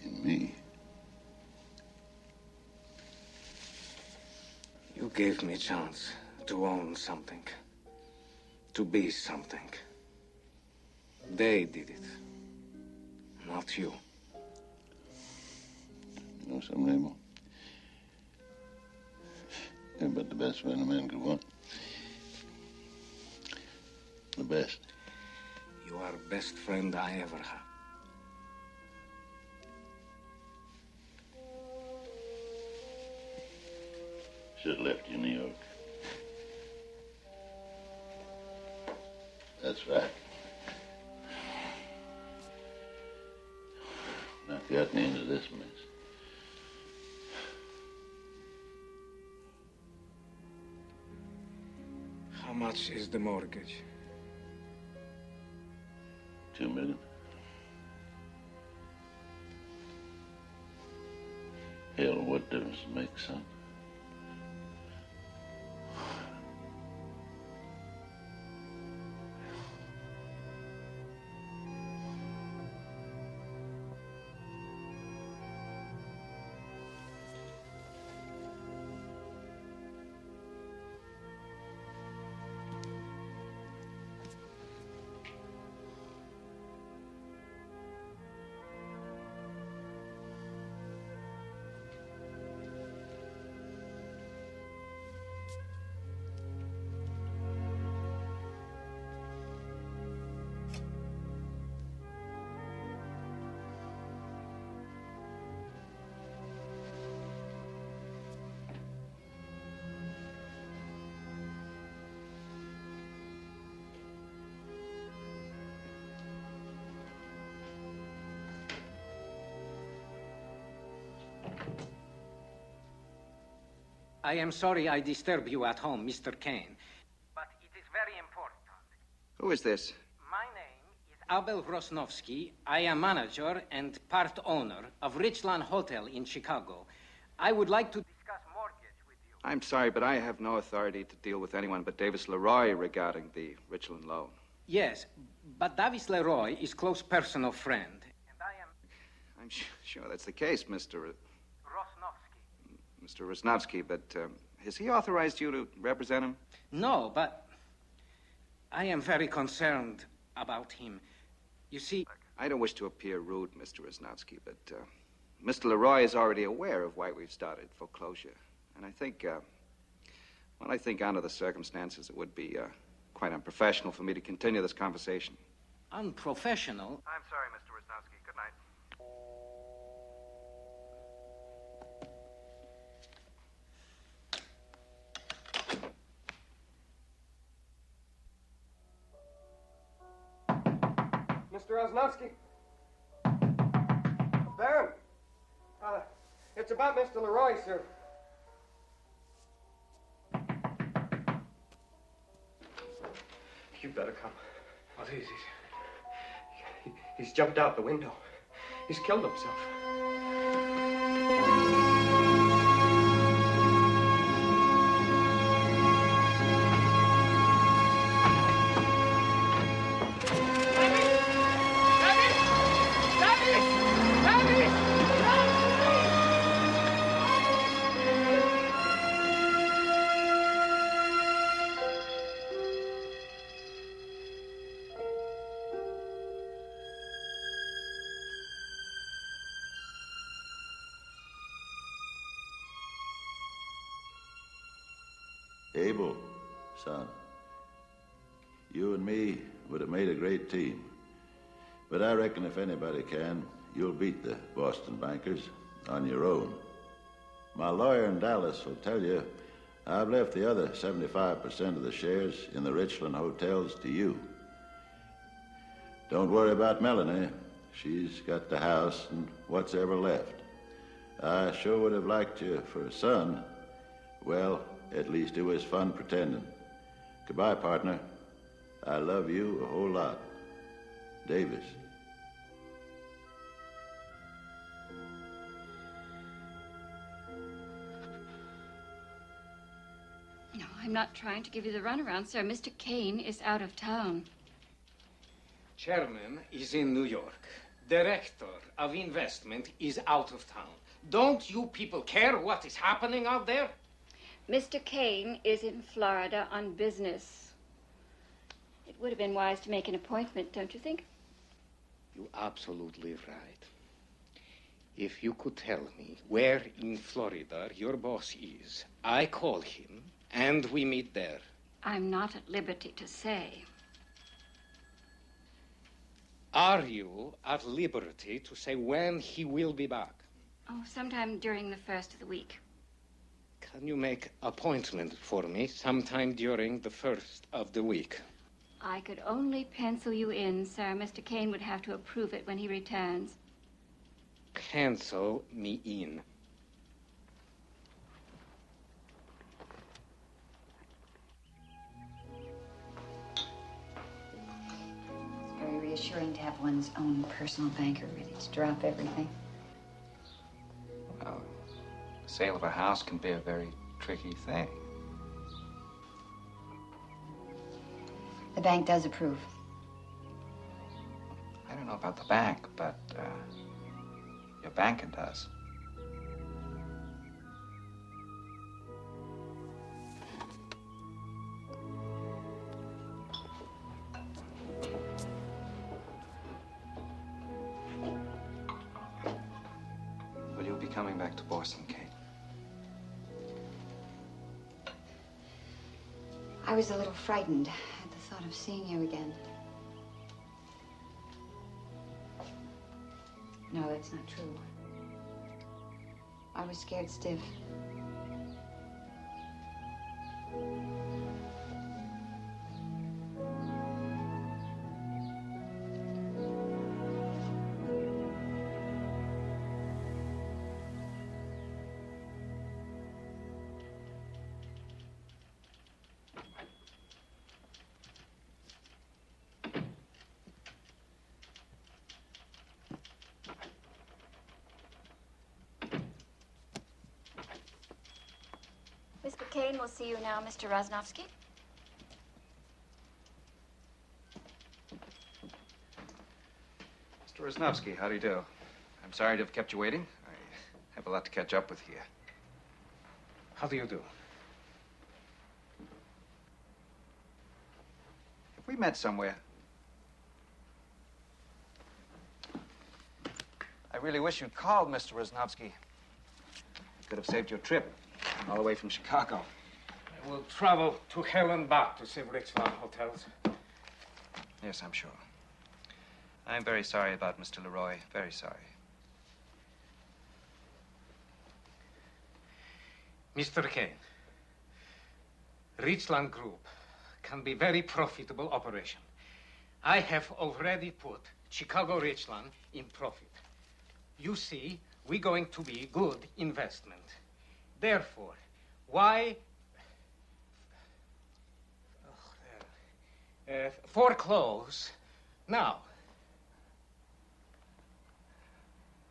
In me. You gave me a chance to own something. To be something. They did it. Not you. You know something, Abel? You're about the best friend a man could want. The best. You are the best friend I ever had. Should have left you in New York. That's right. Not gotten into this mess. How much is the mortgage? $2 million. Hell, what difference does it make, son? I am sorry I disturb you at home, Mr. Kane. But it is very important. Who is this? My name is Abel Rosnowski. I am manager and part owner of Richland Hotel in Chicago. I would like to discuss mortgage with you. I'm sorry, but I have no authority to deal with anyone but Davis Leroy regarding the Richland loan. Yes, but Davis Leroy is close personal friend. And I am... I'm sure that's the case, Mr. Rosnowski. Mr. Rosnowski, but has he authorized you to represent him? No, but I am very concerned about him. You see... I don't wish to appear rude, Mr. Rosnowski, but Mr. Leroy is already aware of why we've started foreclosure. And I think, I think under the circumstances, it would be quite unprofessional for me to continue this conversation. Unprofessional? I'm sorry, Mr. Rosnowski. Good night. Mr. Rosnowski. Baron. It's about Mr. Leroy, sir. You better come. What is it? He's jumped out the window. He's killed himself. Abel, son, you and me would have made a great team. But I reckon if anybody can, you'll beat the Boston bankers on your own. My lawyer in Dallas will tell you I've left the other 75% of the shares in the Richland hotels to you. Don't worry about Melanie. She's got the house and what's ever left. I sure would have liked you for a son. Well, at least it was fun pretending. Goodbye, partner. I love you a whole lot. Davis. No, I'm not trying to give you the runaround, sir. Mr. Kane is out of town. Chairman is in New York. Director of investment is out of town. Don't you people care what is happening out there? Mr. Kane is in Florida on business. It would have been wise to make an appointment, don't you think? You're absolutely right. If you could tell me where in Florida your boss is, I call him and we meet there. I'm not at liberty to say. Are you at liberty to say when he will be back? Oh, sometime during the first of the week. can you make appointment for me sometime during the first of the week? I could only pencil you in, sir. Mr. Kane would have to approve it when he returns. Pencil me in. It's very reassuring to have one's own personal banker ready to drop everything. Well, the sale of a house can be a very tricky thing. The bank does approve. I don't know about the bank, but your banker does. Will you be coming back to Boston, Kate? I was a little frightened at the thought of seeing you again. No, that's not true. I was scared stiff. Mr. Kane will see you now, Mr. Rosnowski. Mr. Rosnowski, how do you do? I'm sorry to have kept you waiting. I have a lot to catch up with here. How do you do? Have we met somewhere? I really wish you'd called, Mr. Rosnowski. I could have saved your trip all the way from Chicago. I will travel to hell and back to see Richland hotels. Yes, I'm sure. I'm very sorry about Mr. Leroy. Very sorry. Mr. Kane, Richland Group can be very profitable operation. I have already put Chicago Richland in profit. You see, we're going to be good investment. Therefore, why foreclose now?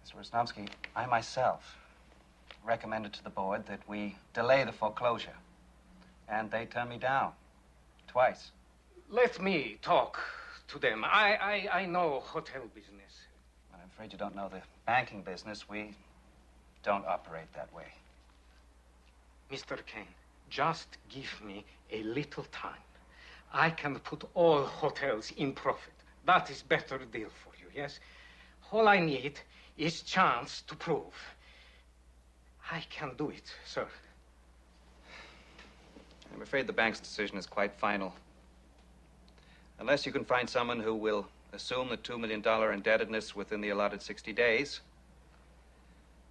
Mr. Rosnowski, I myself recommended to the board that we delay the foreclosure. And they turned me down. Twice. Let me talk to them. I know hotel business. I'm afraid you don't know the banking business. We don't operate that way. Mr. Kane, just give me a little time. I can put all hotels in profit. That is better deal for you, yes? All I need is chance to prove. I can do it, sir. I'm afraid the bank's decision is quite final. Unless you can find someone who will assume the $2 million indebtedness within the allotted 60 days,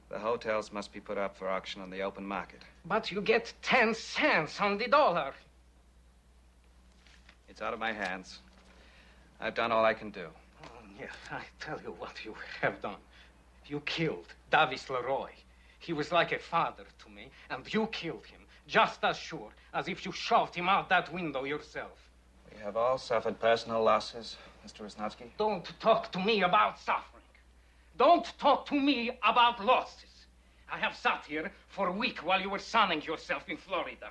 the hotels must be put up for auction on the open market. But you get 10 cents on the dollar. It's out of my hands. I've done all I can do. Oh, yes, I tell you what you have done. You killed Davis Leroy. He was like a father to me, and you killed him just as sure as if you shoved him out that window yourself. We have all suffered personal losses, Mr. Rosnowski. Don't talk to me about suffering. Don't talk to me about losses. I have sat here for a week while you were sunning yourself in Florida.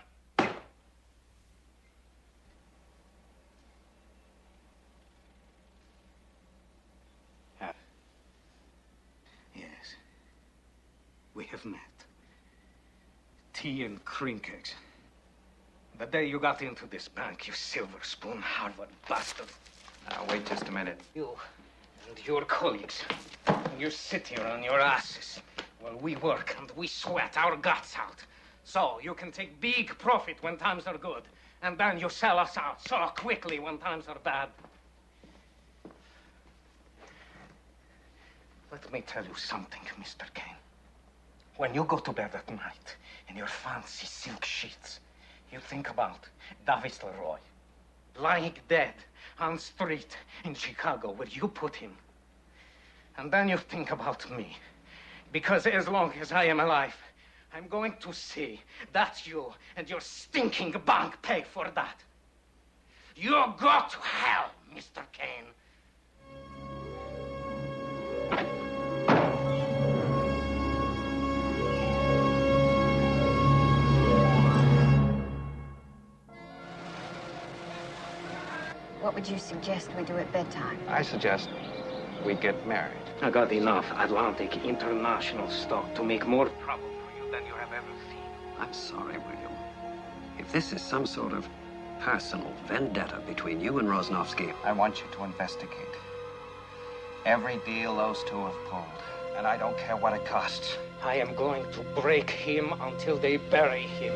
Yes. We have met. Tea and cream cakes. The day you got into this bank, you silver spoon Harvard bastard. Now, wait just a minute. You and your colleagues, you sit here on your asses while we work and we sweat our guts out. So you can take big profit when times are good, and then you sell us out so quickly when times are bad. Let me tell you something, Mr. Kane. When you go to bed at night in your fancy silk sheets, you think about Davis Leroy, lying dead on the street in Chicago where you put him. And then you think about me, because as long as I am alive, I'm going to see that you and your stinking bank pay for that. You go to hell, Mr. Kane. What would you suggest we do at bedtime? I suggest we get married. I got enough Atlantic international stock to make more trouble for you than you have ever seen. I'm sorry, William. If this is some sort of personal vendetta between you and Rosnowski, I want you to investigate every deal those two have pulled. And I don't care what it costs. I am going to break him until they bury him.